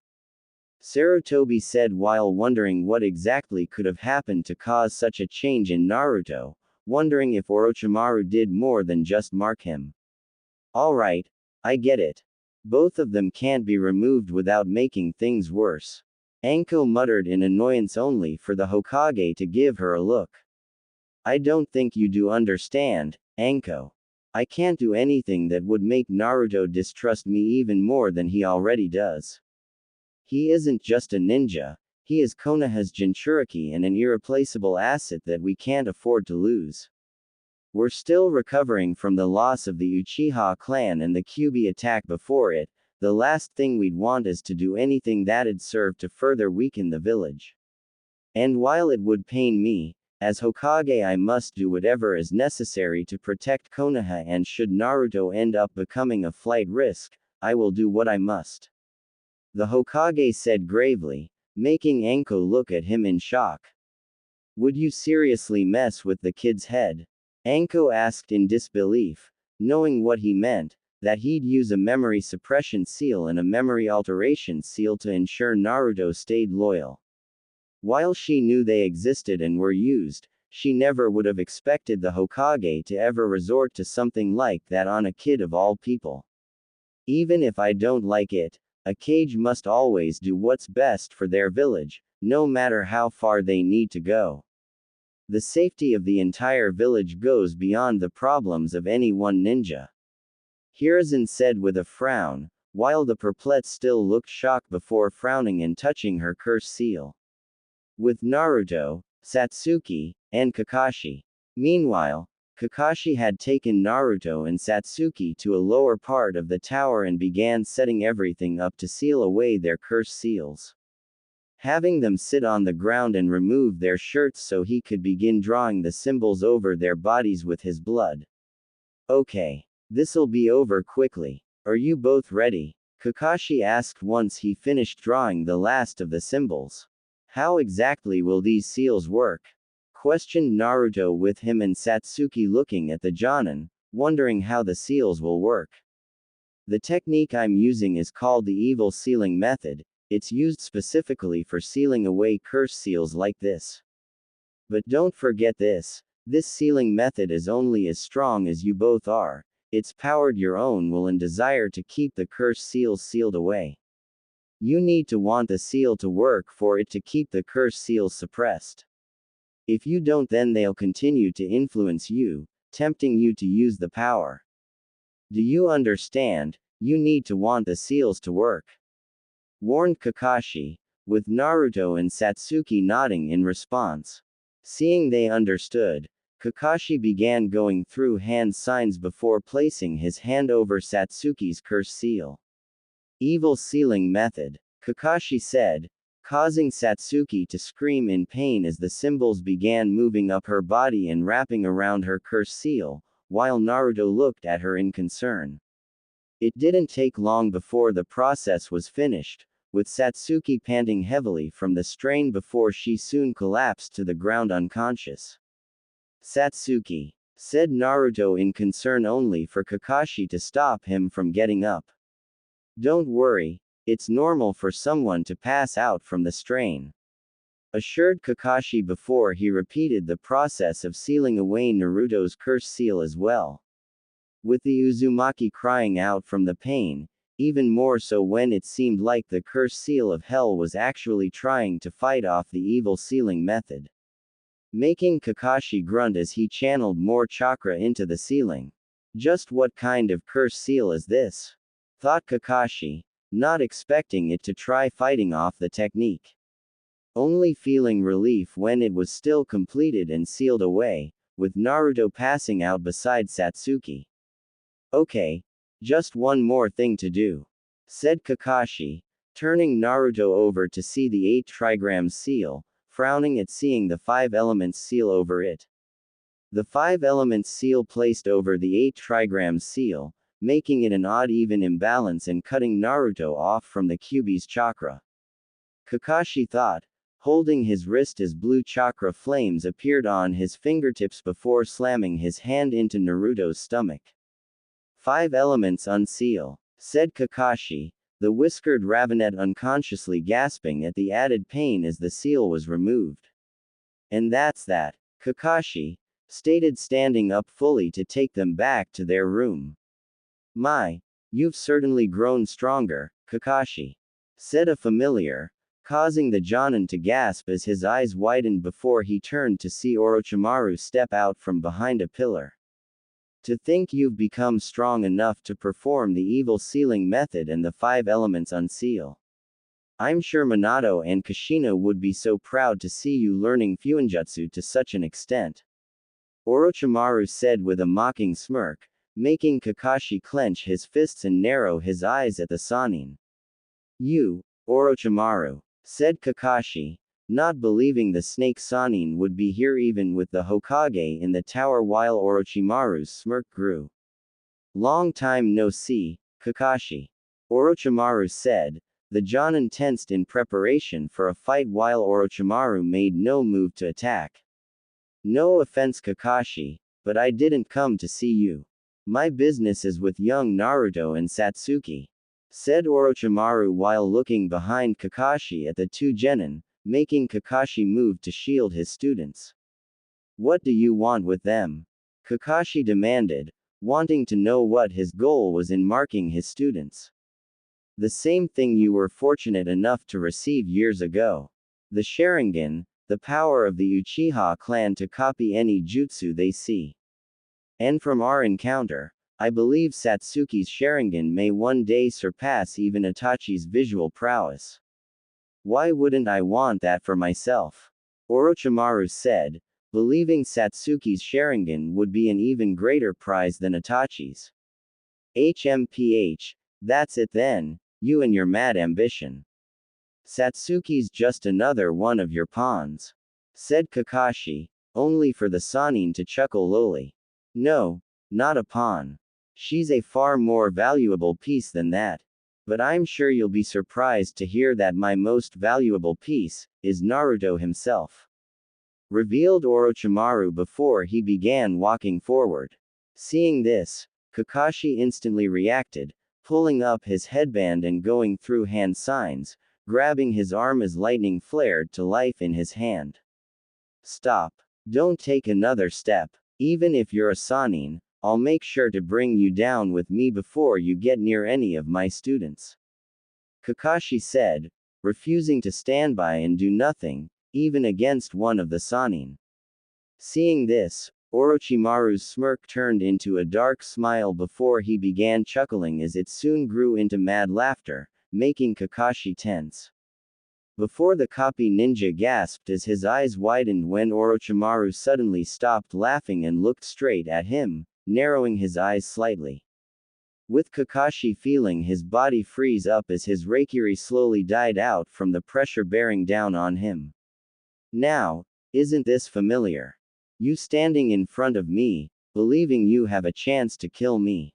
Sarutobi said while wondering what exactly could have happened to cause such a change in Naruto, wondering if Orochimaru did more than just mark him. Alright, I get it. Both of them can't be removed without making things worse, Anko muttered in annoyance only for the Hokage to give her a look. I don't think you do understand, Anko. I can't do anything that would make Naruto distrust me even more than he already does. He isn't just a ninja, he is Konoha's Jinchuriki and an irreplaceable asset that we can't afford to lose. We're still recovering from the loss of the Uchiha clan and the Kyuubi attack before it. The last thing we'd want is to do anything that'd serve to further weaken the village. And while it would pain me, as Hokage, I must do whatever is necessary to protect Konoha, and should Naruto end up becoming a flight risk, I will do what I must, the Hokage said gravely, making Anko look at him in shock. Would you seriously mess with the kid's head? Anko asked in disbelief, knowing what he meant, that he'd use a memory suppression seal and a memory alteration seal to ensure Naruto stayed loyal. While she knew they existed and were used, she never would have expected the Hokage to ever resort to something like that on a kid of all people. Even if I don't like it, a Kage must always do what's best for their village, no matter how far they need to go. The safety of the entire village goes beyond the problems of any one ninja, Hiruzen said with a frown, while the perplexed still looked shocked before frowning and touching her curse seal. With Naruto, Satsuki, and Kakashi. Meanwhile, Kakashi had taken Naruto and Satsuki to a lower part of the tower and began setting everything up to seal away their curse seals, having them sit on the ground and remove their shirts so he could begin drawing the symbols over their bodies with his blood. Okay. This'll be over quickly. Are you both ready? Kakashi asked once he finished drawing the last of the symbols. How exactly will these seals work? Questioned Naruto with him and Satsuki looking at the Jonin, wondering how the seals will work. The technique I'm using is called the evil sealing method. It's used specifically for sealing away curse seals like this. But don't forget this sealing method is only as strong as you both are. It's powered your own will and desire to keep the curse seals sealed away. You need to want the seal to work for it to keep the curse seals suppressed. If you don't, then they'll continue to influence you, tempting you to use the power. Do you understand? You need to want the seals to work," warned Kakashi, with Naruto and Satsuki nodding in response. Seeing they understood, Kakashi began going through hand signs before placing his hand over Satsuki's curse seal. "Evil sealing method," Kakashi said, causing Satsuki to scream in pain as the symbols began moving up her body and wrapping around her curse seal, while Naruto looked at her in concern. It didn't take long before the process was finished, with Satsuki panting heavily from the strain before she soon collapsed to the ground unconscious. "Satsuki," said Naruto in concern only for Kakashi to stop him from getting up. "Don't worry, it's normal for someone to pass out from the strain," assured Kakashi before he repeated the process of sealing away Naruto's curse seal as well. With the Uzumaki crying out from the pain, even more so when it seemed like the curse seal of hell was actually trying to fight off the evil sealing method, making Kakashi grunt as he channeled more chakra into the sealing. "Just what kind of curse seal is this?" thought Kakashi, not expecting it to try fighting off the technique. Only feeling relief when it was still completed and sealed away, with Naruto passing out beside Satsuki. "Okay, just one more thing to do," said Kakashi, turning Naruto over to see the 8 trigram seal, frowning at seeing the 5 elements seal over it. The 5 elements seal placed over the 8 trigram seal, making it an odd even imbalance and cutting Naruto off from the Kyuubi's chakra. Kakashi thought, holding his wrist as blue chakra flames appeared on his fingertips before slamming his hand into Naruto's stomach. "5 elements unseal," said Kakashi, the whiskered Ravenet unconsciously gasping at the added pain as the seal was removed. "And that's that," Kakashi stated, standing up fully to take them back to their room. "My, you've certainly grown stronger, Kakashi," said a familiar, causing the Jonin to gasp as his eyes widened before he turned to see Orochimaru step out from behind a pillar. "To think you've become strong enough to perform the evil sealing method and the 5 elements unseal. I'm sure Minato and Kushina would be so proud to see you learning Fuinjutsu to such an extent," Orochimaru said with a mocking smirk, making Kakashi clench his fists and narrow his eyes at the Sannin. "You, Orochimaru," said Kakashi, not believing the snake Sannin would be here even with the Hokage in the tower while Orochimaru's smirk grew. "Long time no see, Kakashi," Orochimaru said, the Jonin tensed in preparation for a fight while Orochimaru made no move to attack. "No offense, Kakashi, but I didn't come to see you. My business is with young Naruto and Satsuki," said Orochimaru while looking behind Kakashi at the 2 genin, making Kakashi move to shield his students. "What do you want with them?" Kakashi demanded, wanting to know what his goal was in marking his students. "The same thing you were fortunate enough to receive years ago. The Sharingan, the power of the Uchiha clan to copy any jutsu they see. And from our encounter, I believe Satsuki's Sharingan may one day surpass even Itachi's visual prowess. Why wouldn't I want that for myself?" Orochimaru said, believing Satsuki's Sharingan would be an even greater prize than Itachi's. "HMPH, that's it then, you and your mad ambition. Satsuki's just another one of your pawns," said Kakashi, only for the Sannin to chuckle lowly. "No, not a pawn. She's a far more valuable piece than that. But I'm sure you'll be surprised to hear that my most valuable piece is Naruto himself," revealed Orochimaru before he began walking forward. Seeing this, Kakashi instantly reacted, pulling up his headband and going through hand signs, grabbing his arm as lightning flared to life in his hand. "Stop. Don't take another step. Even if you're a Sannin, I'll make sure to bring you down with me before you get near any of my students," Kakashi said, refusing to stand by and do nothing, even against one of the Sannin. Seeing this, Orochimaru's smirk turned into a dark smile before he began chuckling as it soon grew into mad laughter, making Kakashi tense. Before the copy ninja gasped as his eyes widened when Orochimaru suddenly stopped laughing and looked straight at him, narrowing his eyes slightly. With Kakashi feeling his body freeze up as his Reikiri slowly died out from the pressure bearing down on him. Now, isn't this familiar? You standing in front of me, believing you have a chance to kill me.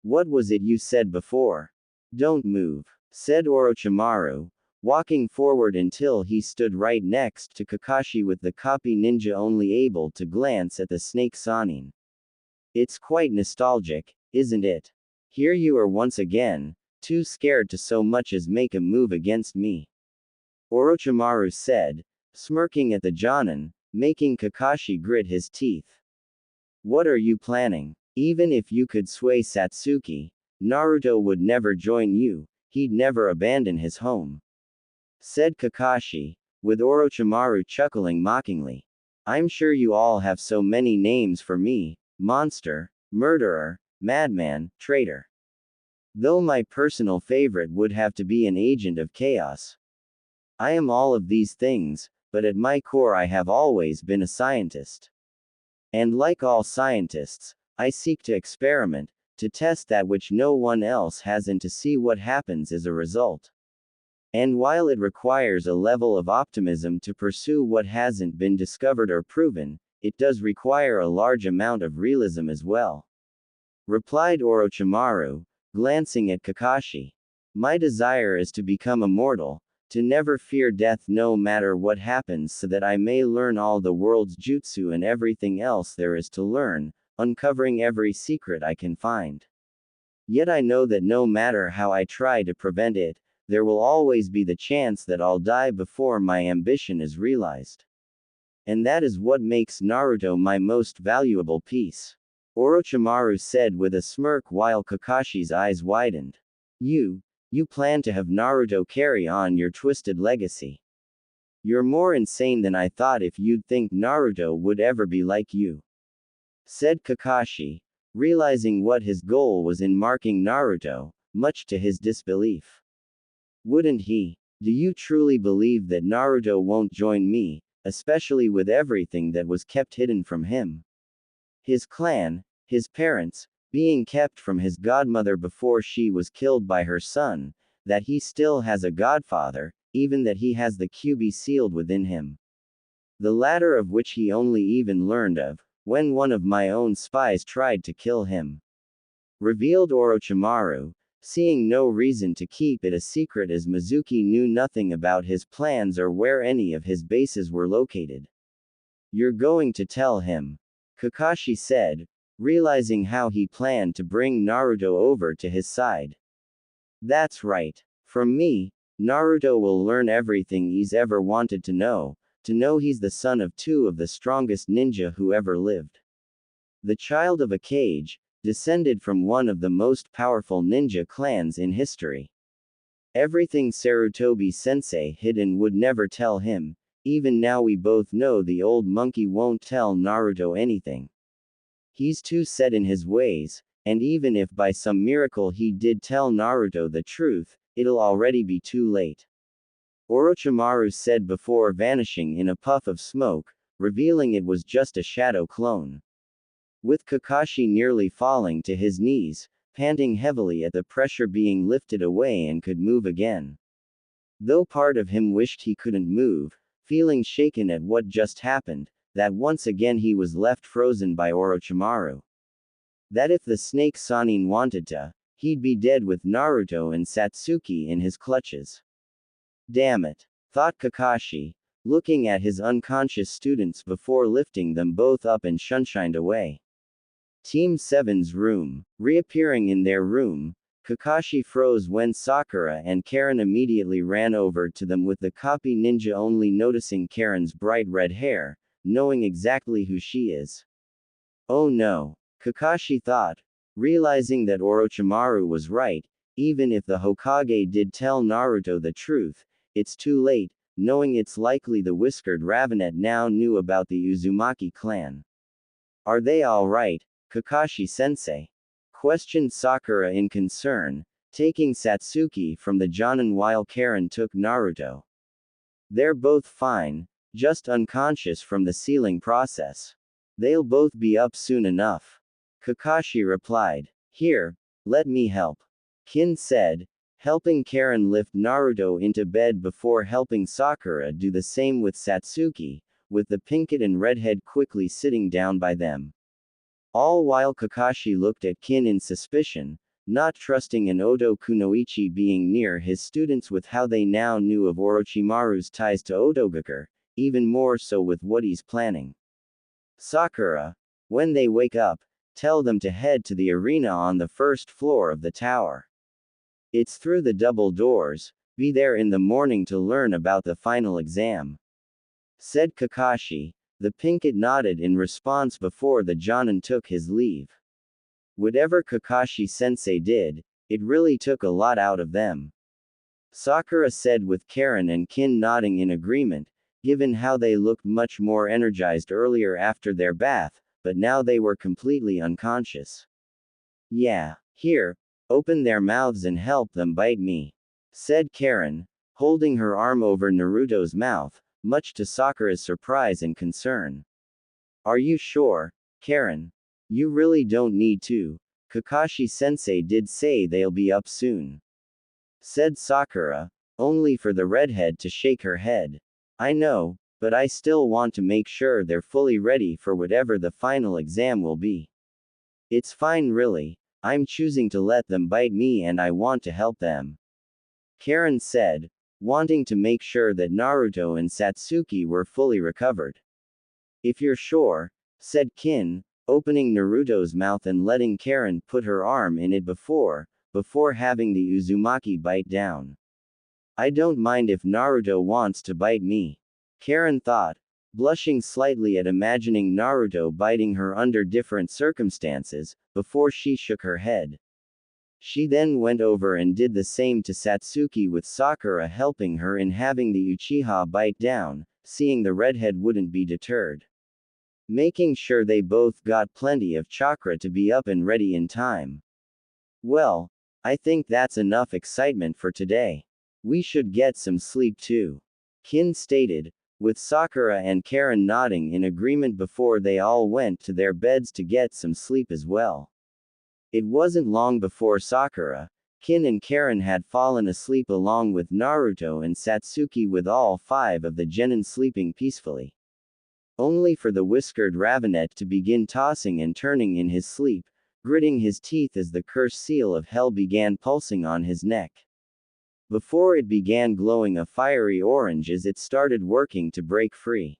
What was it you said before? Don't move, said Orochimaru, walking forward until he stood right next to Kakashi with the copy ninja only able to glance at the snake Sannin. It's quite nostalgic, isn't it? Here you are once again, too scared to so much as make a move against me. Orochimaru said, smirking at the Jonin, making Kakashi grit his teeth. What are you planning? Even if you could sway Satsuki, Naruto would never join you, he'd never abandon his home. Said Kakashi, with Orochimaru chuckling mockingly. I'm sure you all have so many names for me, monster, murderer, madman, traitor. Though my personal favorite would have to be an agent of chaos. I am all of these things, but at my core I have always been a scientist. And like all scientists, I seek to experiment, to test that which no one else has and to see what happens as a result. And while it requires a level of optimism to pursue what hasn't been discovered or proven, it does require a large amount of realism as well. Replied Orochimaru, glancing at Kakashi. My desire is to become immortal, to never fear death no matter what happens so that I may learn all the world's jutsu and everything else there is to learn, uncovering every secret I can find. Yet I know that no matter how I try to prevent it, there will always be the chance that I'll die before my ambition is realized. And that is what makes Naruto my most valuable piece. Orochimaru said with a smirk while Kakashi's eyes widened. You plan to have Naruto carry on your twisted legacy. You're more insane than I thought if you'd think Naruto would ever be like you. Said Kakashi, realizing what his goal was in marking Naruto, much to his disbelief. Wouldn't he? Do you truly believe that Naruto won't join me, especially with everything that was kept hidden from him? His clan, his parents, being kept from his godmother before she was killed by her son, that he still has a godfather, even that he has the QB sealed within him. The latter of which he only even learned of, when one of my own spies tried to kill him. Revealed Orochimaru, seeing no reason to keep it a secret as Mizuki knew nothing about his plans or where any of his bases were located. You're going to tell him? Kakashi said, realizing how he planned to bring Naruto over to his side. That's right. From me, Naruto will learn everything he's ever wanted to know he's the son of two of the strongest ninja who ever lived. The child of a cage, descended from one of the most powerful ninja clans in history. Everything Sarutobi-sensei hid and would never tell him, even now we both know the old monkey won't tell Naruto anything. He's too set in his ways, and even if by some miracle he did tell Naruto the truth, it'll already be too late. Orochimaru said before vanishing in a puff of smoke, revealing it was just a shadow clone. With Kakashi nearly falling to his knees, panting heavily at the pressure being lifted away and could move again. Though part of him wished he couldn't move, feeling shaken at what just happened, that once again he was left frozen by Orochimaru. That if the snake Sannin wanted to, he'd be dead with Naruto and Satsuki in his clutches. Damn it, thought Kakashi, looking at his unconscious students before lifting them both up and shunshined away. Team 7's room. Reappearing in their room, Kakashi froze when Sakura and Karen immediately ran over to them with the copy ninja only noticing Karen's bright red hair, knowing exactly who she is. Oh no, Kakashi thought, realizing that Orochimaru was right, even if the Hokage did tell Naruto the truth, it's too late, knowing it's likely the Whiskered Ravenet now knew about the Uzumaki clan. Are they alright, Kakashi-sensei? Questioned Sakura in concern, taking Satsuki from the Jonin while Karen took Naruto. They're both fine, just unconscious from the sealing process. They'll both be up soon enough. Kakashi replied. Here, let me help. Kin said, helping Karen lift Naruto into bed before helping Sakura do the same with Satsuki, with the pinkett and redhead quickly sitting down by them. All while Kakashi looked at Kin in suspicion, not trusting in Oto Kunoichi being near his students with how they now knew of Orochimaru's ties to Otogakure, even more so with what he's planning. Sakura, when they wake up, tell them to head to the arena on the first floor of the tower. It's through the double doors, be there in the morning to learn about the final exam. Said Kakashi. The pinkett nodded in response before the Jonin took his leave. Whatever Kakashi-sensei did, it really took a lot out of them. Sakura said with Karen and Kin nodding in agreement, given how they looked much more energized earlier after their bath, but now they were completely unconscious. Yeah, here, open their mouths and help them bite me, said Karen, holding her arm over Naruto's mouth, much to Sakura's surprise and concern. Are you sure, Karen? You really don't need to. Kakashi-sensei did say they'll be up soon. Said Sakura, only for the redhead to shake her head. I know, but I still want to make sure they're fully ready for whatever the final exam will be. It's fine really, I'm choosing to let them bite me and I want to help them. Karen said, wanting to make sure that Naruto and Satsuki were fully recovered. If you're sure, said Kin, opening Naruto's mouth and letting Karen put her arm in it before having the Uzumaki bite down. I don't mind if Naruto wants to bite me. Karen thought, blushing slightly at imagining Naruto biting her under different circumstances, before she shook her head. She then went over and did the same to Satsuki with Sakura helping her in having the Uchiha bite down, seeing the redhead wouldn't be deterred. Making sure they both got plenty of chakra to be up and ready in time. Well, I think that's enough excitement for today. We should get some sleep too. Kin stated, with Sakura and Karen nodding in agreement before they all went to their beds to get some sleep as well. It wasn't long before Sakura, Kin and Karen had fallen asleep along with Naruto and Satsuki with all 5 of the genin sleeping peacefully. Only for the Whiskered Ravenet to begin tossing and turning in his sleep, gritting his teeth as the cursed seal of hell began pulsing on his neck. Before it began glowing a fiery orange as it started working to break free.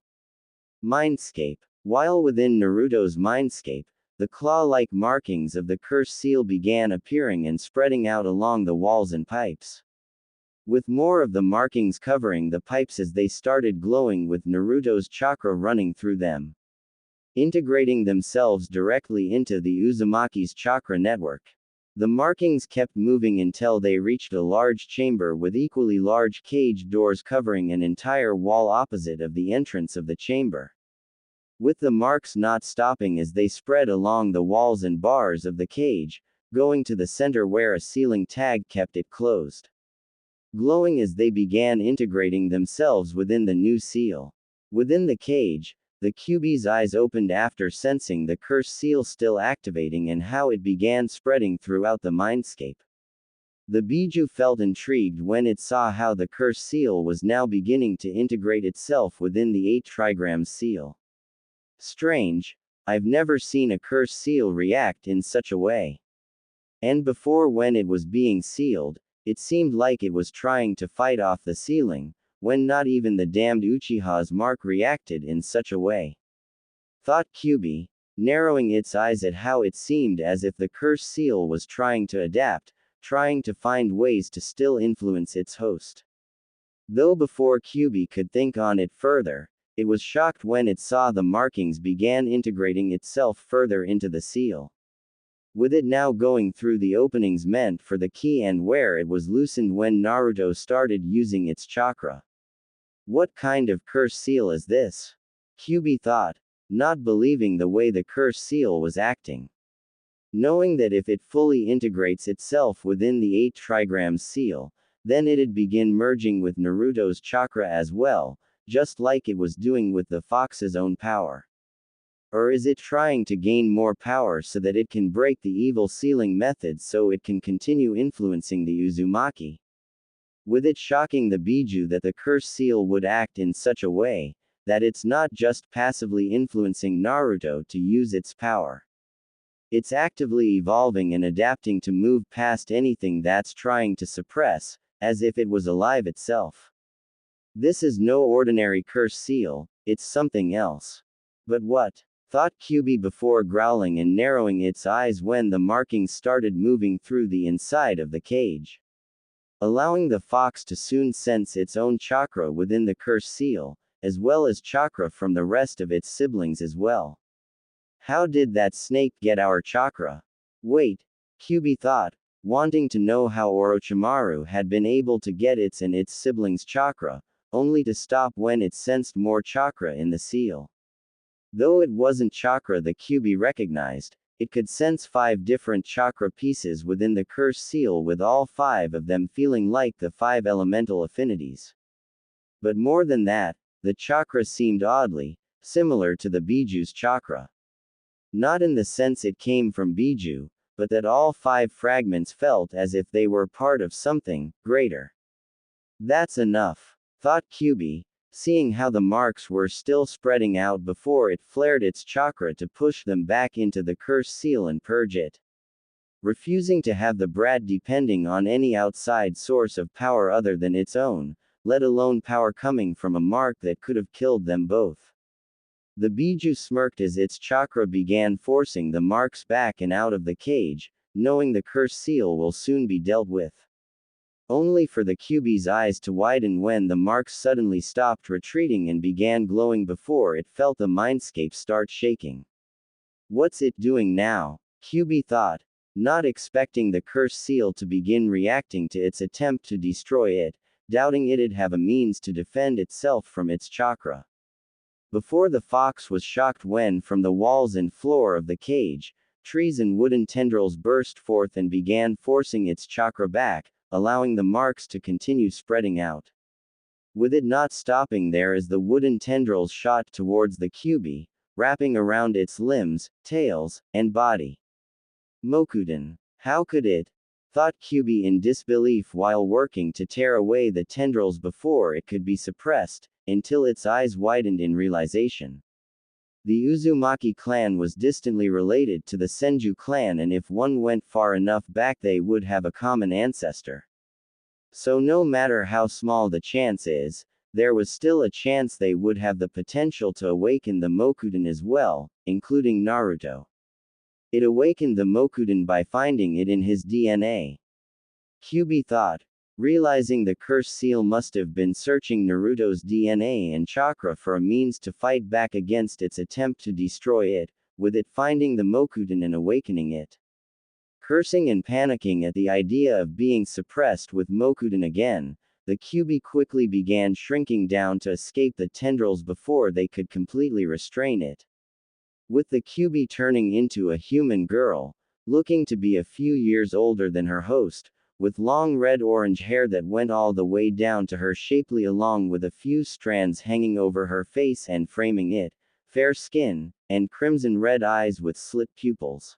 Mindscape. While within Naruto's mindscape, the claw-like markings of the cursed seal began appearing and spreading out along the walls and pipes. With more of the markings covering the pipes as they started glowing with Naruto's chakra running through them, integrating themselves directly into the Uzumaki's chakra network. The markings kept moving until they reached a large chamber with equally large cage doors covering an entire wall opposite of the entrance of the chamber. With the marks not stopping as they spread along the walls and bars of the cage, going to the center where a ceiling tag kept it closed. Glowing as they began integrating themselves within the new seal. Within the cage, the QB's eyes opened after sensing the cursed seal still activating and how it began spreading throughout the mindscape. The Biju felt intrigued when it saw how the cursed seal was now beginning to integrate itself within the 8 trigram seal. Strange, I've never seen a cursed seal react in such a way. And before when it was being sealed, it seemed like it was trying to fight off the sealing, when not even the damned Uchiha's mark reacted in such a way. Thought Kyubi, narrowing its eyes at how it seemed as if the cursed seal was trying to adapt, trying to find ways to still influence its host. Though before Kyubi could think on it further, it was shocked when it saw the markings began integrating itself further into the seal. With it now going through the openings meant for the key and where it was loosened when Naruto started using its chakra. What kind of curse seal is this? Kyubi thought, not believing the way the curse seal was acting. Knowing that if it fully integrates itself within the 8 trigram seal, then it'd begin merging with Naruto's chakra as well, just like it was doing with the fox's own power. Or is it trying to gain more power so that it can break the evil sealing methods so it can continue influencing the Uzumaki? With it shocking the Biju that the curse seal would act in such a way, that it's not just passively influencing Naruto to use its power. It's actively evolving and adapting to move past anything that's trying to suppress, as if it was alive itself. This is no ordinary curse seal, it's something else. But what? Thought Kyubi before growling and narrowing its eyes when the markings started moving through the inside of the cage. Allowing the fox to soon sense its own chakra within the curse seal, as well as chakra from the rest of its siblings as well. How did that snake get our chakra? Wait, Kyubi thought, wanting to know how Orochimaru had been able to get its and its siblings' chakra, only to stop when it sensed more chakra in the seal. Though it wasn't chakra the Kyubi recognized, it could sense 5 different chakra pieces within the curse seal with all 5 of them feeling like the 5 elemental affinities. But more than that, the chakra seemed oddly similar to the Biju's chakra. Not in the sense it came from Biju, but that all 5 fragments felt as if they were part of something greater. That's enough, thought Kyubi, seeing how the marks were still spreading out before it flared its chakra to push them back into the curse seal and purge it. Refusing to have the brat depending on any outside source of power other than its own, let alone power coming from a mark that could have killed them both. The Biju smirked as its chakra began forcing the marks back and out of the cage, knowing the curse seal will soon be dealt with. Only for the Kyubi's eyes to widen when the marks suddenly stopped retreating and began glowing before it felt the mindscape start shaking. What's it doing now? Kyubi thought, not expecting the curse seal to begin reacting to its attempt to destroy it, doubting it'd have a means to defend itself from its chakra. Before the fox was shocked when from the walls and floor of the cage, trees and wooden tendrils burst forth and began forcing its chakra back, allowing the marks to continue spreading out. With it not stopping there as the wooden tendrils shot towards the Kyubi, wrapping around its limbs, tails, and body. Mokuden. How could it? Thought Kyubi in disbelief while working to tear away the tendrils before it could be suppressed, until its eyes widened in realization. The Uzumaki clan was distantly related to the Senju clan, and if one went far enough back they would have a common ancestor. So no matter how small the chance is, there was still a chance they would have the potential to awaken the Mokuden as well, including Naruto. It awakened the Mokuden by finding it in his DNA. Kyubi thought, realizing the curse seal must have been searching Naruto's DNA and chakra for a means to fight back against its attempt to destroy it, with it finding the Mokuden and awakening it. Cursing and panicking at the idea of being suppressed with Mokuden again, the Kyubi quickly began shrinking down to escape the tendrils before they could completely restrain it. With the Kyubi turning into a human girl, looking to be a few years older than her host, with long red-orange hair that went all the way down to her shapely along with a few strands hanging over her face and framing it, fair skin, and crimson-red eyes with slit pupils.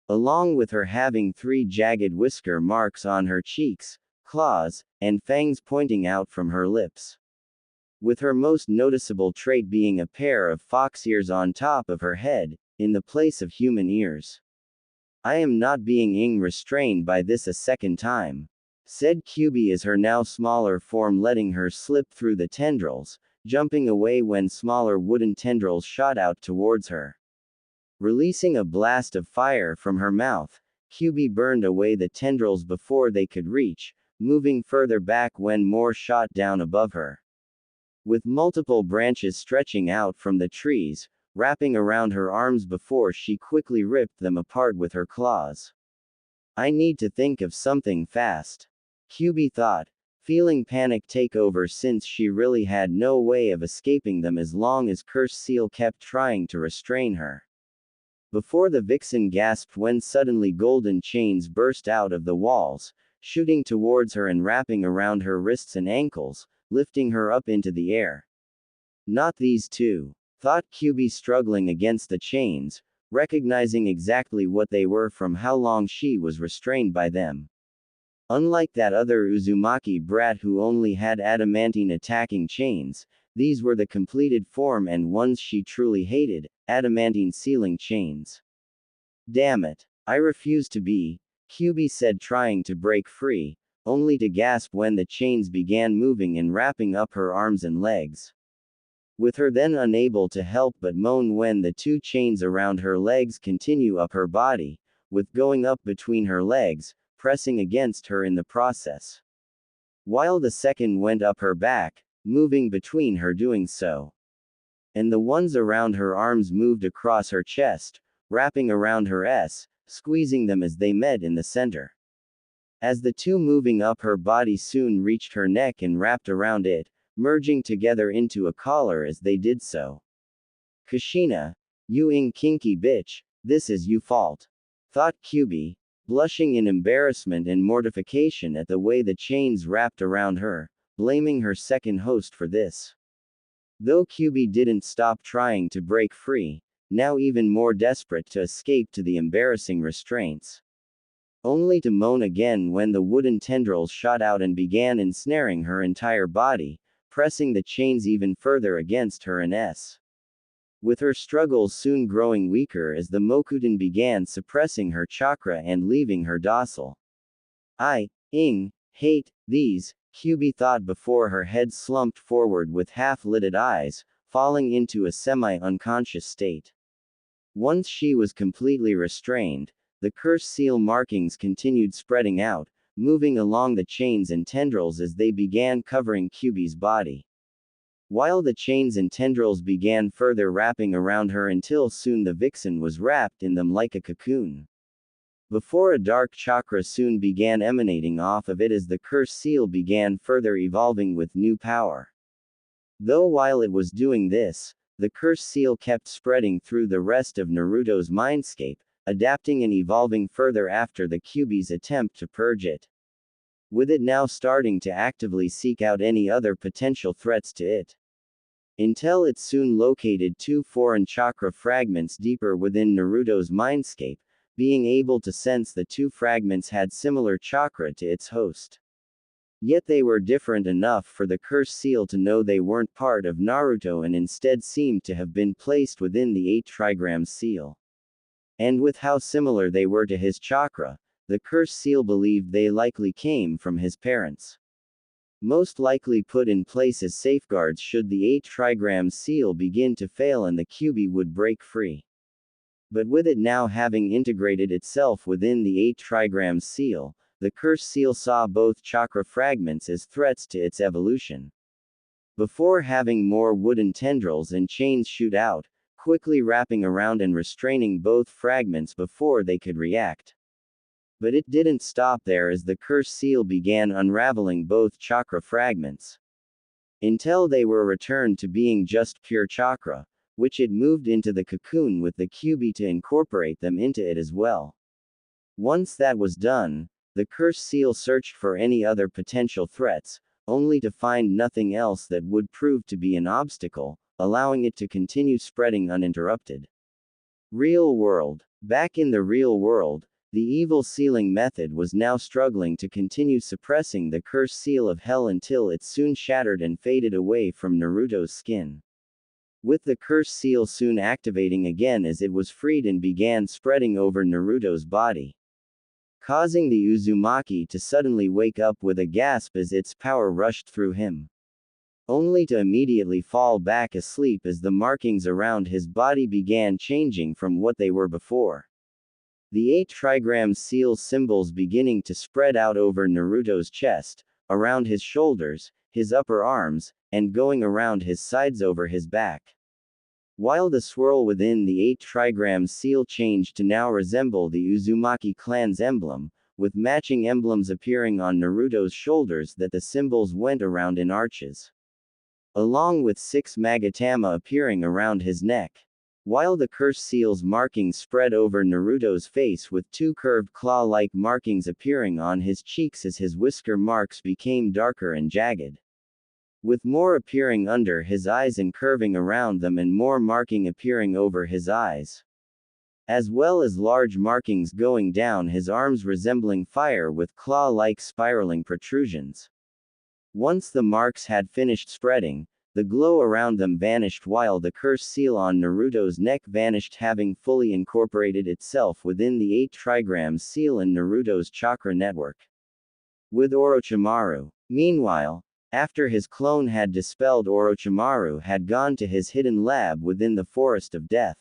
Along with her having 3 jagged whisker marks on her cheeks, claws, and fangs pointing out from her lips. With her most noticeable trait being a pair of fox ears on top of her head, in the place of human ears. I am not being restrained by this a second time, said Kyubi as her now smaller form letting her slip through the tendrils, jumping away when smaller wooden tendrils shot out towards her. Releasing a blast of fire from her mouth, Kyubi burned away the tendrils before they could reach, moving further back when more shot down above her. With multiple branches stretching out from the trees, wrapping around her arms before she quickly ripped them apart with her claws. I need to think of something fast. Kyubi thought, feeling panic take over since she really had no way of escaping them as long as Curse Seal kept trying to restrain her. Before the vixen gasped when suddenly golden chains burst out of the walls, shooting towards her and wrapping around her wrists and ankles, lifting her up into the air. Not these two, thought QB, struggling against the chains, recognizing exactly what they were from how long she was restrained by them. Unlike that other Uzumaki brat who only had adamantine attacking chains, these were the completed form and ones she truly hated, adamantine sealing chains. Damn it. I refuse to be, QB said, trying to break free, only to gasp when the chains began moving and wrapping up her arms and legs. With her then unable to help but moan when the two chains around her legs continue up her body, with going up between her legs, pressing against her in the process. While the second went up her back, moving between her doing so. And the ones around her arms moved across her chest, wrapping around her squeezing them as they met in the center. As the two moving up her body soon reached her neck and wrapped around it, merging together into a collar as they did so. Kushina, you kinky bitch, this is you fault. Thought QB, blushing in embarrassment and mortification at the way the chains wrapped around her, blaming her second host for this. Though QB didn't stop trying to break free, now even more desperate to escape to the embarrassing restraints. Only to moan again when the wooden tendrils shot out and began ensnaring her entire body, pressing the chains even further against her and with her struggles soon growing weaker as the Mokuton began suppressing her chakra and leaving her docile. Hate these, QB thought before her head slumped forward with half-lidded eyes, falling into a semi-unconscious state. Once she was completely restrained, the curse seal markings continued spreading out, moving along the chains and tendrils as they began covering QB's body. While the chains and tendrils began further wrapping around her until soon the vixen was wrapped in them like a cocoon. Before a dark chakra soon began emanating off of it as the curse seal began further evolving with new power. Though while it was doing this, the curse seal kept spreading through the rest of Naruto's mindscape, adapting and evolving further after the QB's attempt to purge it. With it now starting to actively seek out any other potential threats to it. Until it soon located two foreign chakra fragments deeper within Naruto's mindscape, being able to sense the two fragments had similar chakra to its host. Yet they were different enough for the curse seal to know they weren't part of Naruto and instead seemed to have been placed within the 8 trigram seal. And with how similar they were to his chakra, the curse seal believed they likely came from his parents. Most likely put in place as safeguards should the 8 trigram seal begin to fail and the QB would break free. But with it now having integrated itself within the 8 trigram seal, the curse seal saw both chakra fragments as threats to its evolution. Before having more wooden tendrils and chains shoot out, quickly wrapping around and restraining both fragments before they could react. But it didn't stop there as the curse seal began unraveling both chakra fragments. Until they were returned to being just pure chakra, which it moved into the cocoon with the QB to incorporate them into it as well. Once that was done, the curse seal searched for any other potential threats, only to find nothing else that would prove to be an obstacle, allowing it to continue spreading uninterrupted. Real world. Back in the real world, the evil sealing method was now struggling to continue suppressing the curse seal of hell until it soon shattered and faded away from Naruto's skin. With the curse seal soon activating again as it was freed and began spreading over Naruto's body, causing the Uzumaki to suddenly wake up with a gasp as its power rushed through him. Only to immediately fall back asleep as the markings around his body began changing from what they were before. The 8 trigram seal symbols beginning to spread out over Naruto's chest, around his shoulders, his upper arms, and going around his sides over his back. While the swirl within the 8 trigram seal changed to now resemble the Uzumaki clan's emblem, with matching emblems appearing on Naruto's shoulders that the symbols went around in arches. Along with 6 magatama appearing around his neck. While the curse seal's markings spread over Naruto's face with 2 curved claw-like markings appearing on his cheeks as his whisker marks became darker and jagged. With more appearing under his eyes and curving around them and more marking appearing over his eyes. As well as large markings going down his arms resembling fire with claw-like spiraling protrusions. Once the marks had finished spreading, the glow around them vanished while the curse seal on Naruto's neck vanished, having fully incorporated itself within the 8 trigrams seal in Naruto's chakra network. With Orochimaru. Meanwhile, after his clone had dispelled, Orochimaru had gone to his hidden lab within the Forest of Death.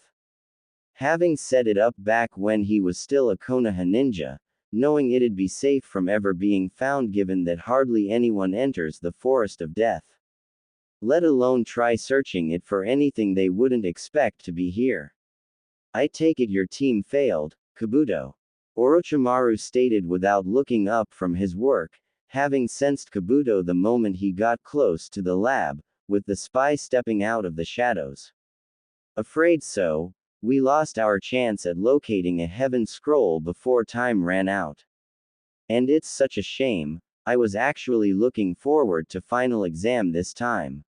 Having set it up back when he was still a Konoha ninja, knowing it'd be safe from ever being found given that hardly anyone enters the Forest of Death. Let alone try searching it for anything they wouldn't expect to be here. I take it your team failed, Kabuto. Orochimaru stated without looking up from his work, having sensed Kabuto the moment he got close to the lab, with the spy stepping out of the shadows. Afraid so, we lost our chance at locating a heaven scroll before time ran out. And it's such a shame, I was actually looking forward to final exam this time.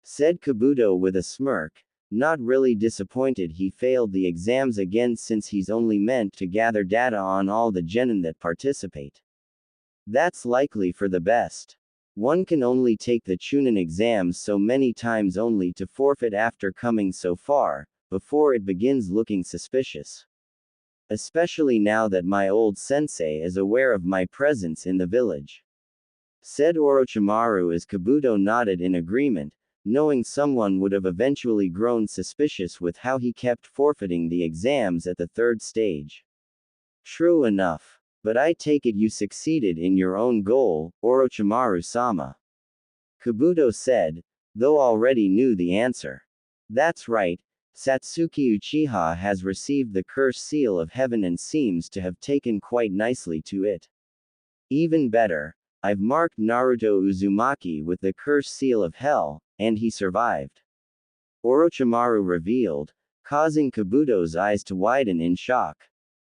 Said Kabuto with a smirk, not really disappointed he failed the exams again since he's only meant to gather data on all the genin that participate. That's likely for the best. One can only take the Chunin exams so many times only to forfeit after coming so far, before it begins looking suspicious. Especially now that my old sensei is aware of my presence in the village. Said Orochimaru as Kabuto nodded in agreement, knowing someone would have eventually grown suspicious with how he kept forfeiting the exams at the 3rd stage. True enough. But I take it you succeeded in your own goal, Orochimaru-sama. Kabuto said, though already knew the answer. That's right, Satsuki Uchiha has received the curse seal of heaven and seems to have taken quite nicely to it. Even better, I've marked Naruto Uzumaki with the curse seal of hell, and he survived. Orochimaru revealed, causing Kabuto's eyes to widen in shock.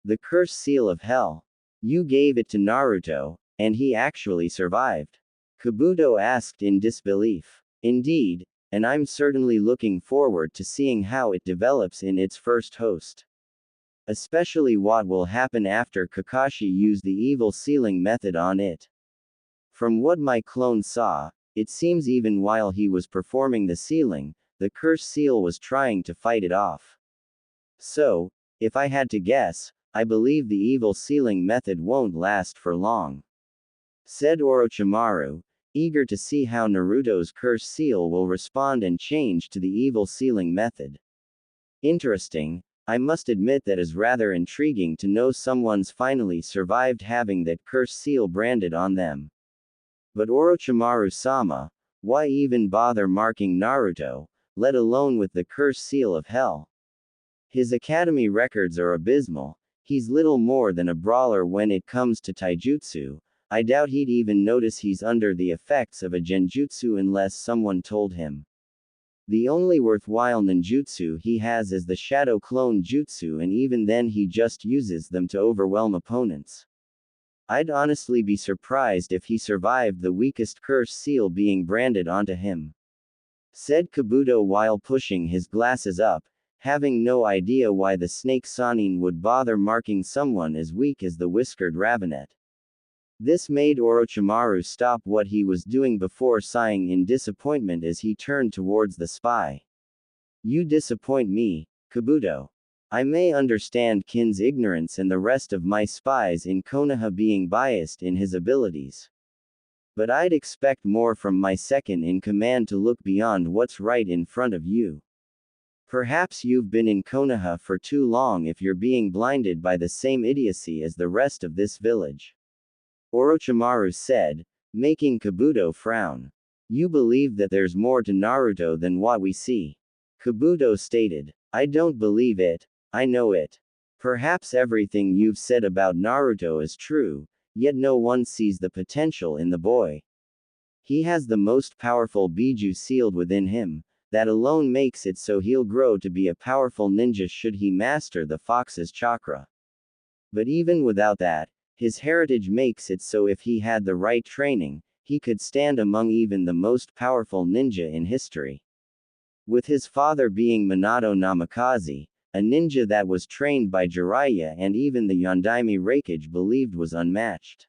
The curse seal of hell. You gave it to Naruto, and he actually survived? Kabuto asked in disbelief. Indeed, and I'm certainly looking forward to seeing how it develops in its first host. Especially what will happen after Kakashi used the evil sealing method on it. From what my clone saw, it seems even while he was performing the sealing, the curse seal was trying to fight it off. So, if I had to guess, I believe the evil sealing method won't last for long. Said Orochimaru, eager to see how Naruto's curse seal will respond and change to the evil sealing method. Interesting, I must admit that is rather intriguing to know someone's finally survived having that curse seal branded on them. But Orochimaru-sama, why even bother marking Naruto, let alone with the curse seal of hell? His academy records are abysmal. He's little more than a brawler when it comes to taijutsu. I doubt he'd even notice he's under the effects of a genjutsu unless someone told him. The only worthwhile ninjutsu he has is the shadow clone jutsu, and even then he just uses them to overwhelm opponents. I'd honestly be surprised if he survived the weakest curse seal being branded onto him. Said Kabuto while pushing his glasses up, having no idea why the snake Sannin would bother marking someone as weak as the whiskered Ravenet. This made Orochimaru stop what he was doing before sighing in disappointment as he turned towards the spy. You disappoint me, Kabuto. I may understand Kin's ignorance and the rest of my spies in Konoha being biased in his abilities. But I'd expect more from my second in command to look beyond what's right in front of you. Perhaps you've been in Konoha for too long if you're being blinded by the same idiocy as the rest of this village. Orochimaru said, making Kabuto frown. You believe that there's more to Naruto than what we see. Kabuto stated, I don't believe it, I know it. Perhaps everything you've said about Naruto is true, yet no one sees the potential in the boy. He has the most powerful Biju sealed within him, that alone makes it so he'll grow to be a powerful ninja should he master the fox's chakra. But even without that, his heritage makes it so if he had the right training, he could stand among even the most powerful ninja in history. With his father being Minato Namikaze, a ninja that was trained by Jiraiya and even the Yondaime Raikage believed was unmatched.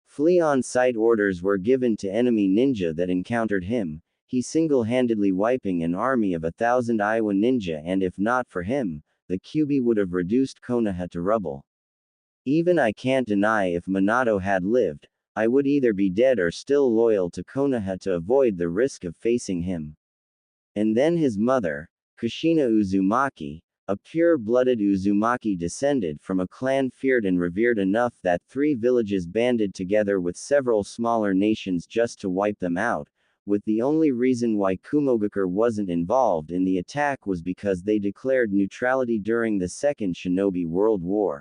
Flee on-sight orders were given to enemy ninja that encountered him, he single-handedly wiping an army of 1,000 Iwa ninja, and if not for him, the Kyuubi would have reduced Konoha to rubble. Even I can't deny if Minato had lived, I would either be dead or still loyal to Konoha to avoid the risk of facing him. And then his mother, Kushina Uzumaki, a pure-blooded Uzumaki descended from a clan feared and revered enough that 3 villages banded together with several smaller nations just to wipe them out, with the only reason why Kumogakure wasn't involved in the attack was because they declared neutrality during the Second Shinobi World War.